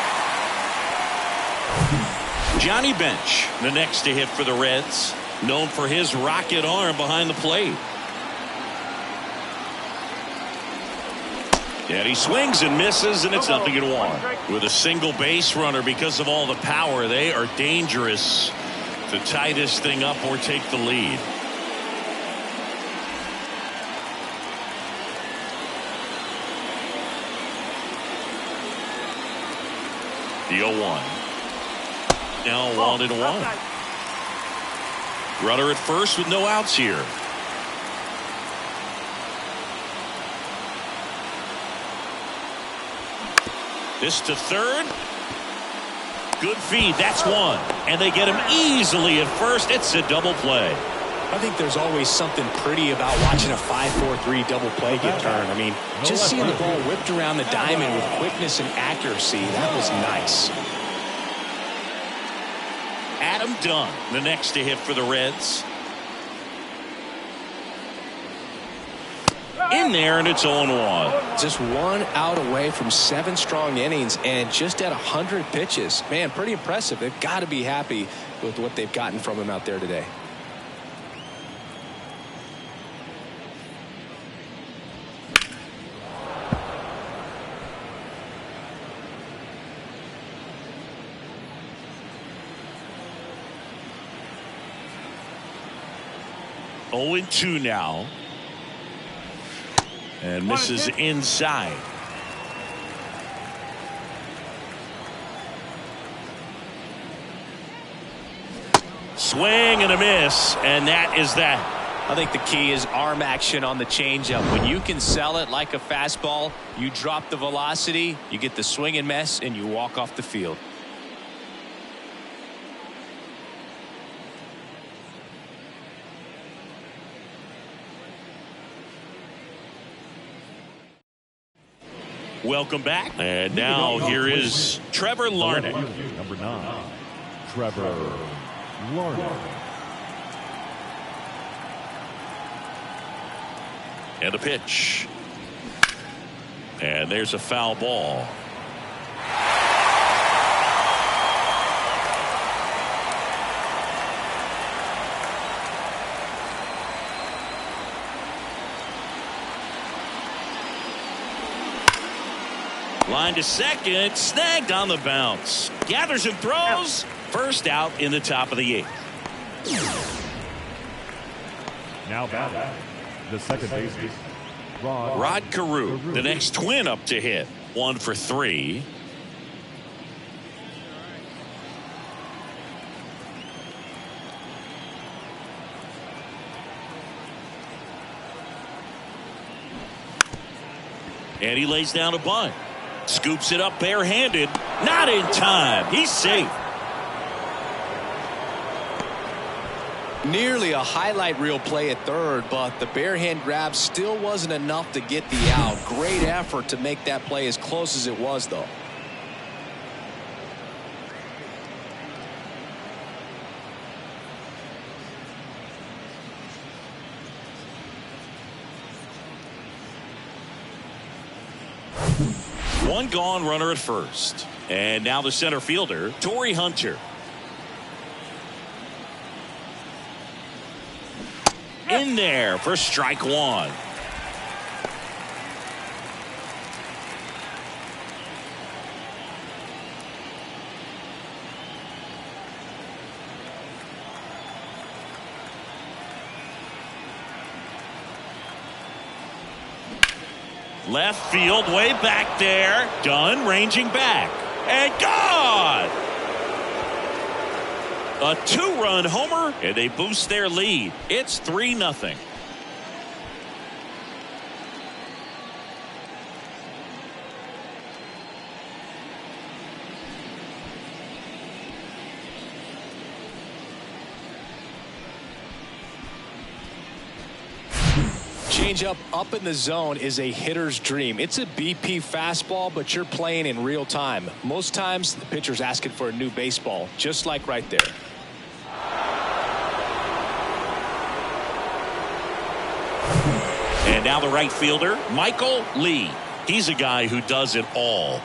Johnny Bench, the next to hit for the Reds, known for his rocket arm behind the plate. And he swings and misses, and it's 0-1. With a single base runner, because of all the power, they are dangerous to tie this thing up or take the lead. The 0-1. now 1-1. Runner at first with no outs here. This to third. Good feed. That's one. And they get him easily at first. It's a double play. I think there's always something pretty about watching a 5-4-3 double play get turned. I mean, just seeing the ball whipped around the diamond with quickness and accuracy, that was nice. Adam Dunn, the next to hit for the Reds. In there, and it's 0-1. Just 1 out away from 7 strong innings and just at 100 pitches. Man, pretty impressive. They've got to be happy with what they've gotten from him out there today. Oh, 0-2 now. And misses inside. Swing and a miss, and that is that. I think the key is arm action on the changeup. When you can sell it like a fastball, you drop the velocity, you get the swing and miss, and you walk off the field. Welcome back. And now here is Trevor Larnach. Number 9, Trevor Larnach. And a pitch. And there's a foul ball. Line to second, snagged on the bounce. Gathers and throws. First out in the top of the 8th. Now batting, the second baseman, Rod Carew, the next twin up to hit. 1 for 3. And he lays down a bunt. Scoops it up barehanded. Not in time. He's safe. Nearly a highlight reel play at third, but the bare hand grab still wasn't enough to get the out. Great effort to make that play as close as it was, though. One gone, runner at first. And now the center fielder, Torrey Hunter. In there for strike 1. Left field, way back there. Dunn ranging back. And gone! A 2-run homer, and they boost their lead. It's 3-0. Changeup up in the zone is a hitter's dream. It's a BP fastball, but you're playing in real time. Most times the pitcher's asking for a new baseball, just like right there. And now the right fielder, Michael Lee. He's a guy who does it all.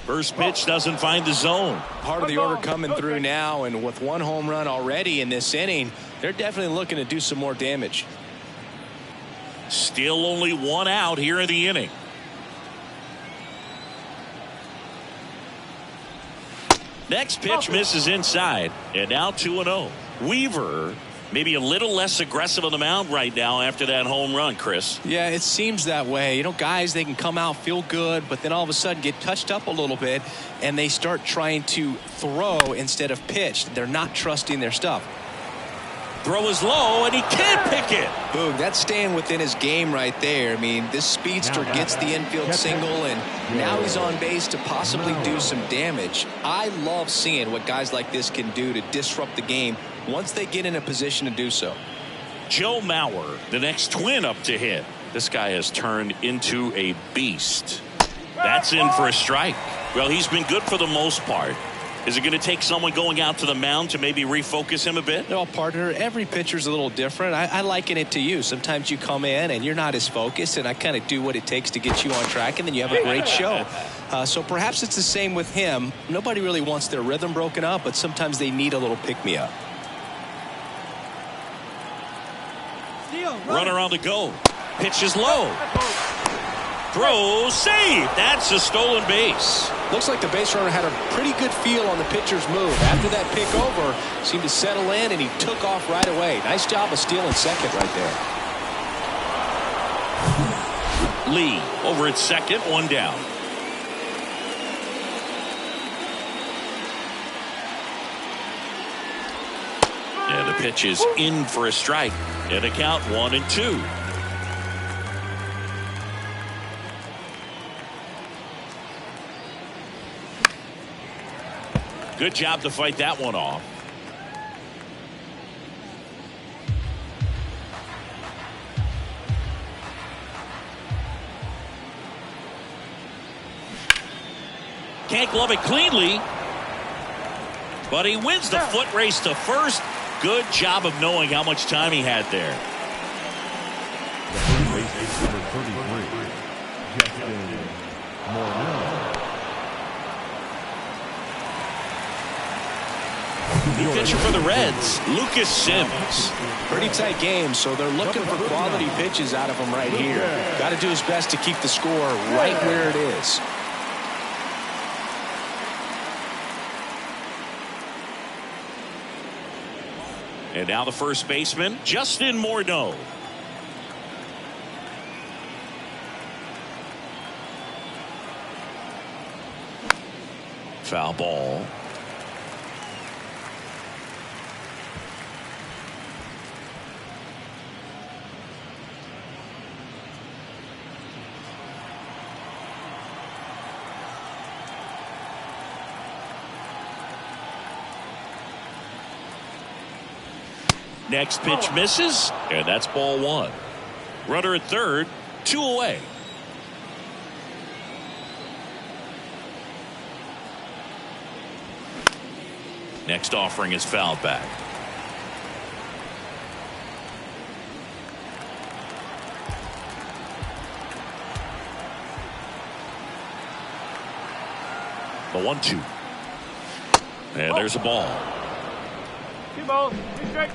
First pitch doesn't find the zone. Part of the order coming through now, and with 1 home run already in this inning, they're definitely looking to do some more damage. Still only 1 out here in the inning. Next pitch misses inside, and now 2-0. Weaver Maybe a little less aggressive on the mound right now after that home run, Chris. Yeah, it seems that way. You know, guys, they can come out, feel good, but then all of a sudden get touched up a little bit, and they start trying to throw instead of pitch. They're not trusting their stuff. Throw is low, and he can't pick it. Boog, that's staying within his game right there. I mean, this speedster gets the infield single, and now he's on base to possibly do some damage. I love seeing what guys like this can do to disrupt the game once they get in a position to do so. Joe Mauer, the next Twin up to hit. This guy has turned into a beast. That's in for a strike. Well, he's been good for the most part. Is it going to take someone going out to the mound to maybe refocus him a bit? No, partner, every pitcher's a little different. I liken it to you. Sometimes you come in and you're not as focused, and I kind of do what it takes to get you on track, and then you have a great show. So perhaps it's the same with him. Nobody really wants their rhythm broken up, but sometimes they need a little pick-me-up. Runner on the go. Pitch is low. Throw, save. That's a stolen base. Looks like the base runner had a pretty good feel on the pitcher's move. After that pick over, seemed to settle in, and he took off right away. Nice job of stealing second right there. Lee over at second, one down. And the pitch is in for a strike. And the count 1-2. Good job to fight that one off. Can't glove it cleanly, but he wins the foot race to first. Good job of knowing how much time he had there. New pitcher for the Reds, Lucas Sims. Pretty tight game, so they're looking for quality pitches out of him right here. Got to do his best to keep the score right where it is. And now the first baseman, Justin Morneau. Foul ball. Next pitch misses, and that's ball one. Runner at third, 2 away. Next offering is fouled back. The 1-2. And there's a ball. 2 balls, 2 strikes.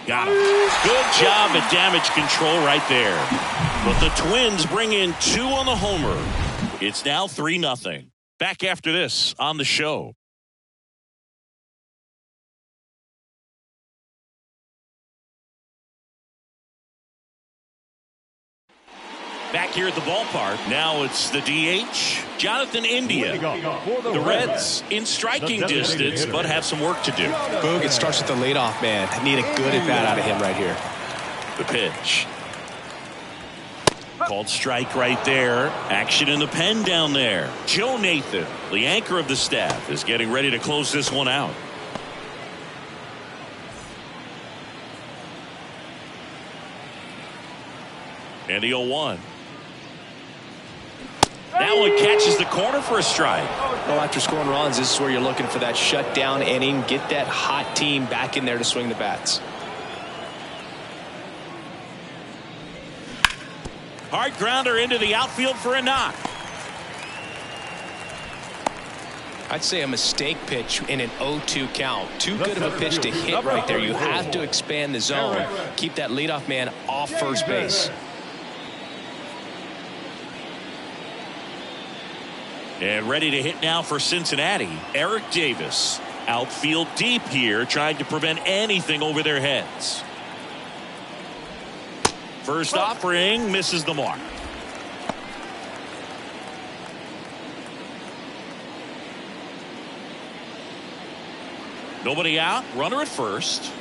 Got him. Good job at damage control right there. But the Twins bring in 2 on the homer. It's now 3-0. Back after this on the show. Back here at the ballpark, now it's the DH, Jonathan India. The Reds in striking distance, but have some work to do. Boog, it starts with the leadoff man. I need a good at-bat out of him right here. The pitch. Called strike right there. Action in the pen down there. Joe Nathan, the anchor of the staff, is getting ready to close this one out. And the 0-1. That one catches the corner for a strike. Well, after scoring runs, this is where you're looking for that shutdown inning. Get that hot team back in there to swing the bats. Hard grounder into the outfield for a knock. I'd say a mistake pitch in an 0-2 count. Too good of a pitch to hit right there. You have to expand the zone. Keep that leadoff man off first base. And ready to hit now for Cincinnati, Eric Davis. Outfield deep here, trying to prevent anything over their heads. First offering misses the mark. Nobody out, runner at first.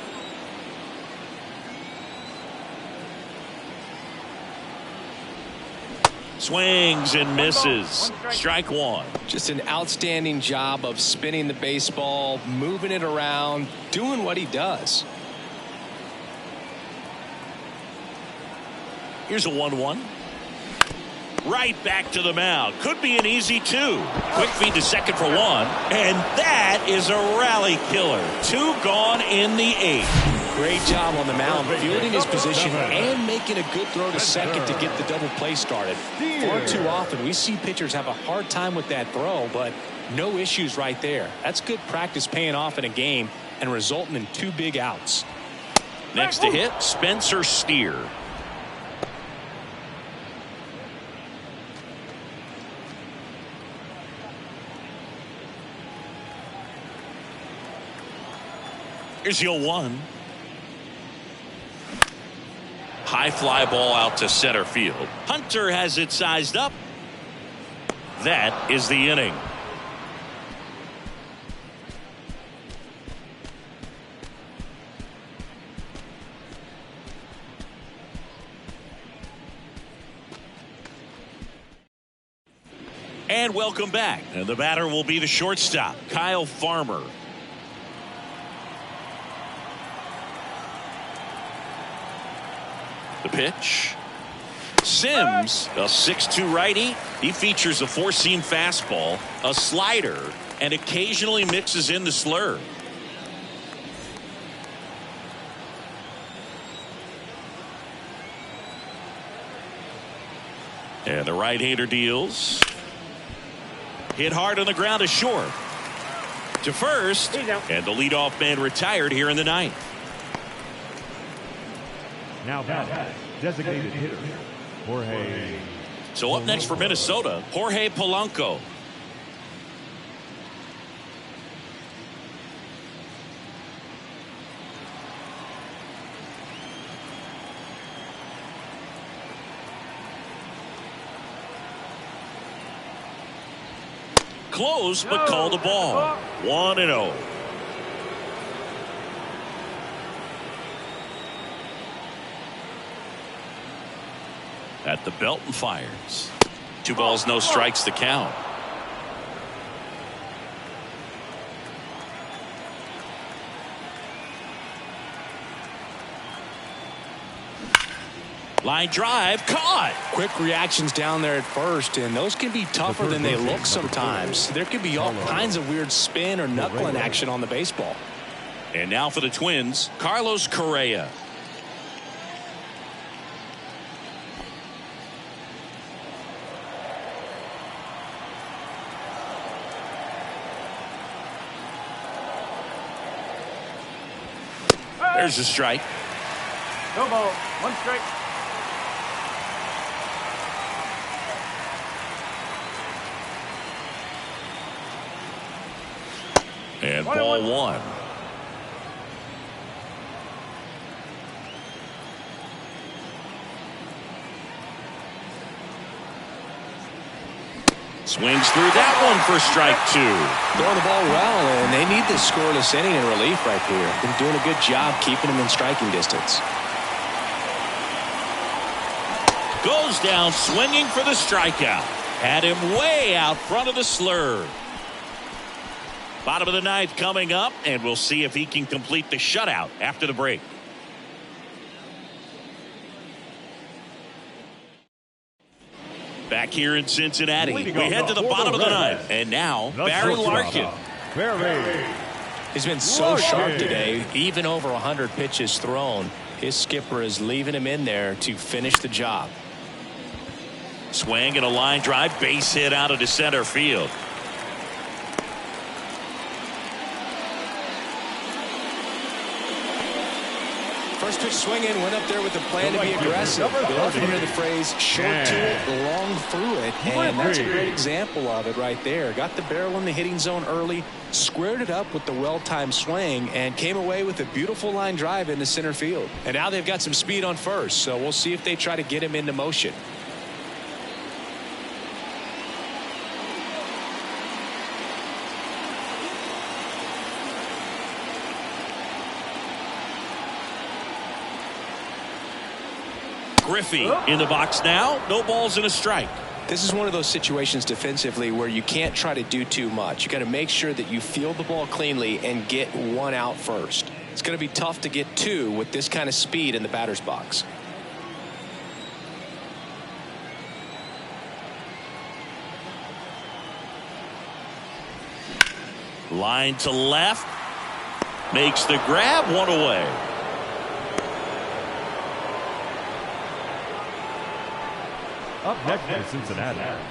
Swings and misses. Strike one. Just an outstanding job of spinning the baseball, moving it around, doing what he does. Here's a 1-1. Right back to the mound. Could be an easy two. Quick feed to second for one. And that is a rally killer. Two gone in the eighth. Great job on the mound, fielding his position and making a good throw to second to get the double play started. Far too often we see pitchers have a hard time with that throw, but no issues right there. That's good practice paying off in a game and resulting in two big outs. Next to hit, Spencer Steer. Here's the 0-1. High fly ball out to center field. Hunter has it sized up. That is the inning. And welcome back. And the batter will be the shortstop, Kyle Farmer. The pitch. Sims, a 6'2" righty. He features a four-seam fastball, a slider, and occasionally mixes in the slurve. And the right-hander deals. Hit hard on the ground to short. To first. And the leadoff man retired here in the ninth. Now batting, designated hitter, Jorge. So up next for Minnesota, Jorge Polanco. Close, but called a ball. 1-0. At the belt and fires. 2 balls, no strikes to count. Line drive, caught. Quick reactions down there at first, and those can be tougher than they look sometimes. There could be all kinds of weird spin or knuckling action on the baseball. And now for the Twins, Carlos Correa. There's a strike. No ball. 1 strike. And ball 1. Swings through that one for strike 2. Throwing the ball well, and they need this scoreless inning in relief right here. Been doing a good job keeping them in striking distance. Goes down swinging for the strikeout. Had him way out front of the slurve. Bottom of the ninth coming up, and we'll see if he can complete the shutout after the break. Back here in Cincinnati, we head to the bottom of the ninth. And now, Barry Larkin. He's been so sharp today, even over 100 pitches thrown. His skipper is leaving him in there to finish the job. Swing and a line drive, base hit out of center field. First pitch swinging, went up there with the plan to be aggressive. You often hear the phrase short to it, long through it, and that's a great example of it right there. Got the barrel in the hitting zone early, squared it up with the well-timed swing, and came away with a beautiful line drive into center field. And now they've got some speed on first, so we'll see if they try to get him into motion. Griffey in the box now. No balls and a strike. This is one of those situations defensively where you can't try to do too much. You got to make sure that you field the ball cleanly and get one out first. It's going to be tough to get two with this kind of speed in the batter's box. Line to left. Makes the grab, one away. Up next for Cincinnati,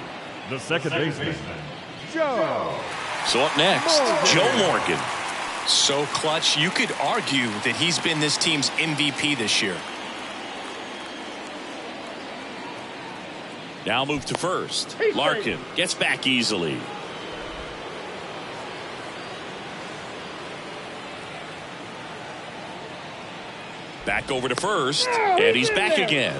the second baseman, Joe. So up next, Joe Morgan. So clutch, you could argue that he's been this team's MVP this year. Now move to first. Larkin gets back easily. Back over to first, and he's back again.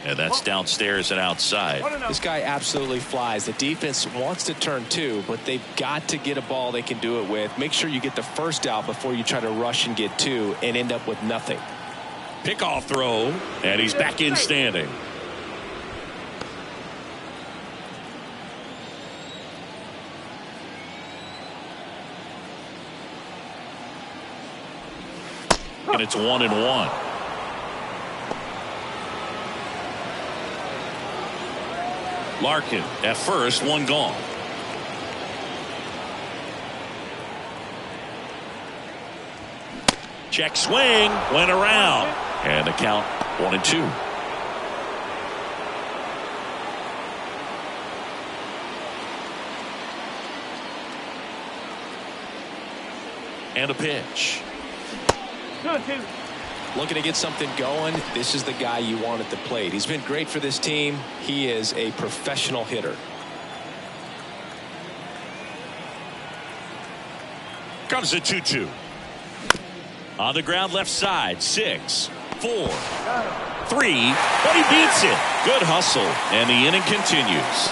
And that's downstairs and outside. This guy absolutely flies. The defense wants to turn two, but they've got to get a ball they can do it with. Make sure you get the first out before you try to rush and get two and end up with nothing. Pickoff throw, and he's back in standing. And it's 1-1. Larkin at first, one gone. Check swing, went around, and the count 1-2. And a pitch. Looking to get something going. This is the guy you want at the plate. He's been great for this team. He is a professional hitter. Comes a 2-2. On the ground left side. 6, 4, 3. But he beats it. Good hustle. And the inning continues.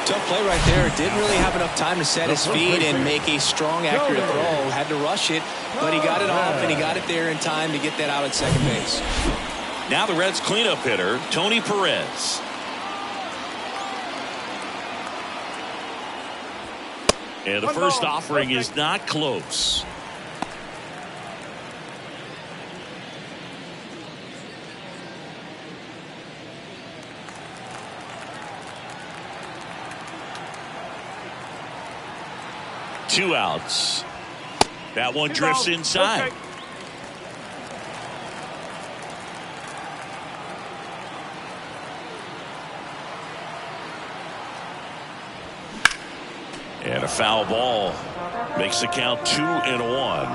Tough play right there. Didn't really have enough time to set his feet and make a strong, accurate throw. Had to rush it, but he got it off and he got it there in time to get that out at second base. Now the Reds cleanup hitter, Tony Perez. And the first offering is not close. Two outs. That one drifts inside. And a foul ball makes the count 2-1.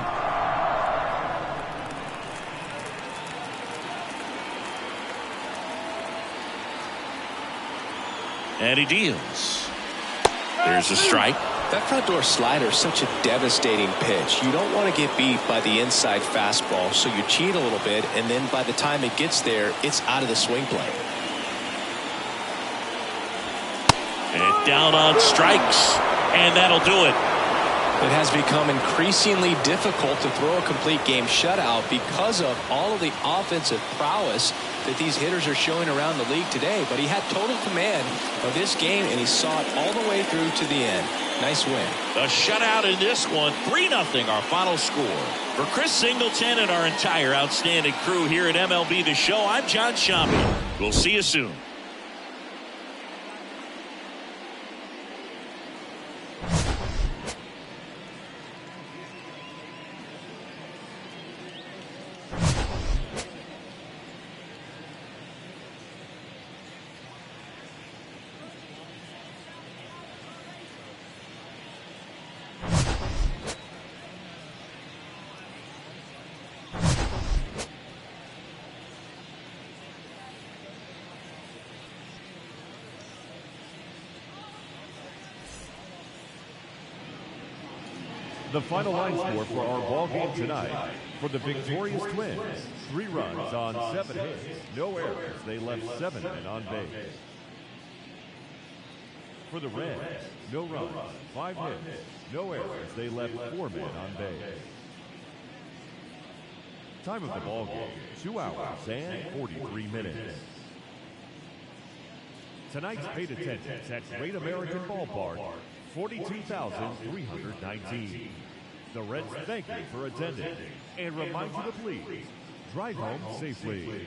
And he deals. There's a strike. That front door slider is such a devastating pitch. You don't want to get beat by the inside fastball, so you cheat a little bit, and then by the time it gets there, it's out of the swing plane. And down on strikes, and that'll do it. It has become increasingly difficult to throw a complete game shutout because of all of the offensive prowess that these hitters are showing around the league today. But he had total command of this game, and he saw it all the way through to the end. Nice win. A shutout in this one, 3-0 our final score. For Chris Singleton and our entire outstanding crew here at MLB The Show, I'm John Sciambi. We'll see you soon. The final line score for our ball game tonight: for the victorious Twins, 3 runs on 7 hits, no errors. They left 7 men on base. For the Reds, no runs, 5 hits, no errors. They left 4 men on base. Time of the ball game: 2 hours and 43 minutes. Tonight's paid attendance at Great American Ballpark, 42,319. The Reds thank you for attending and remind you to please drive home safely.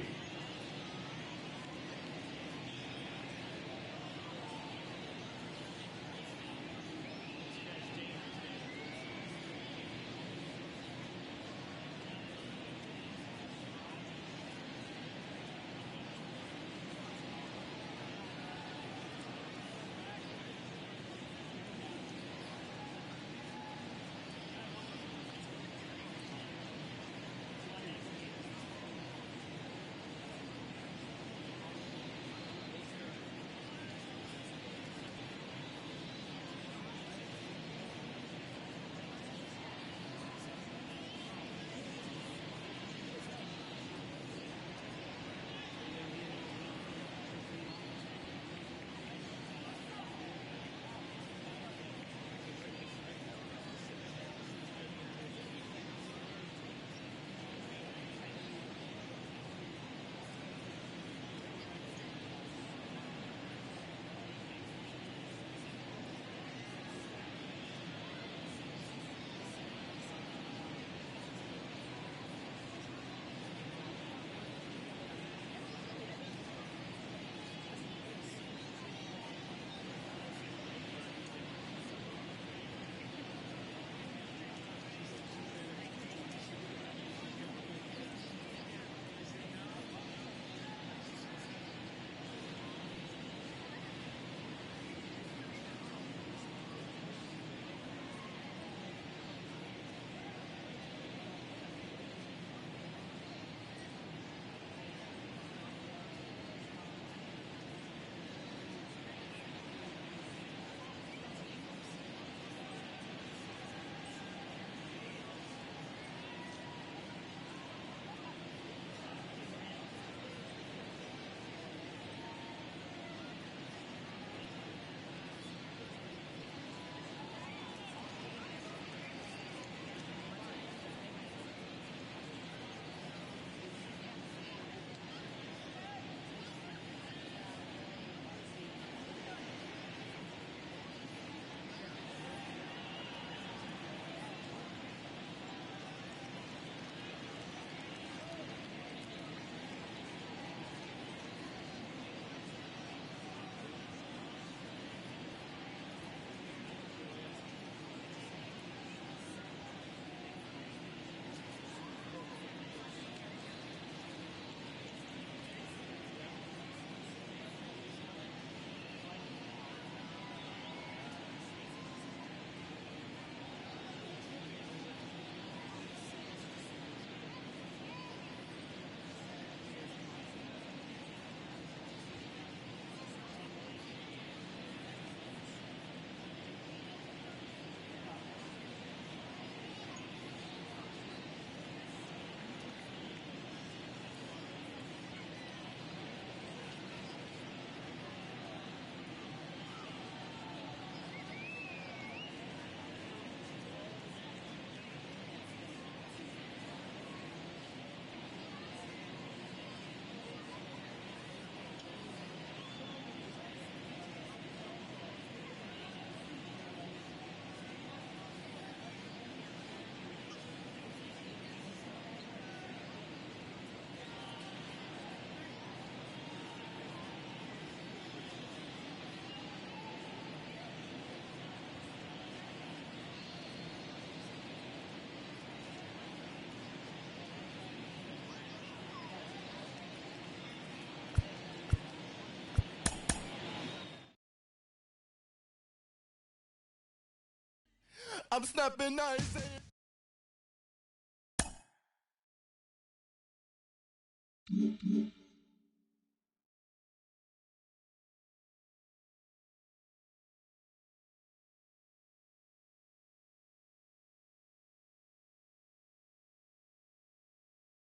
I'm snapping nice.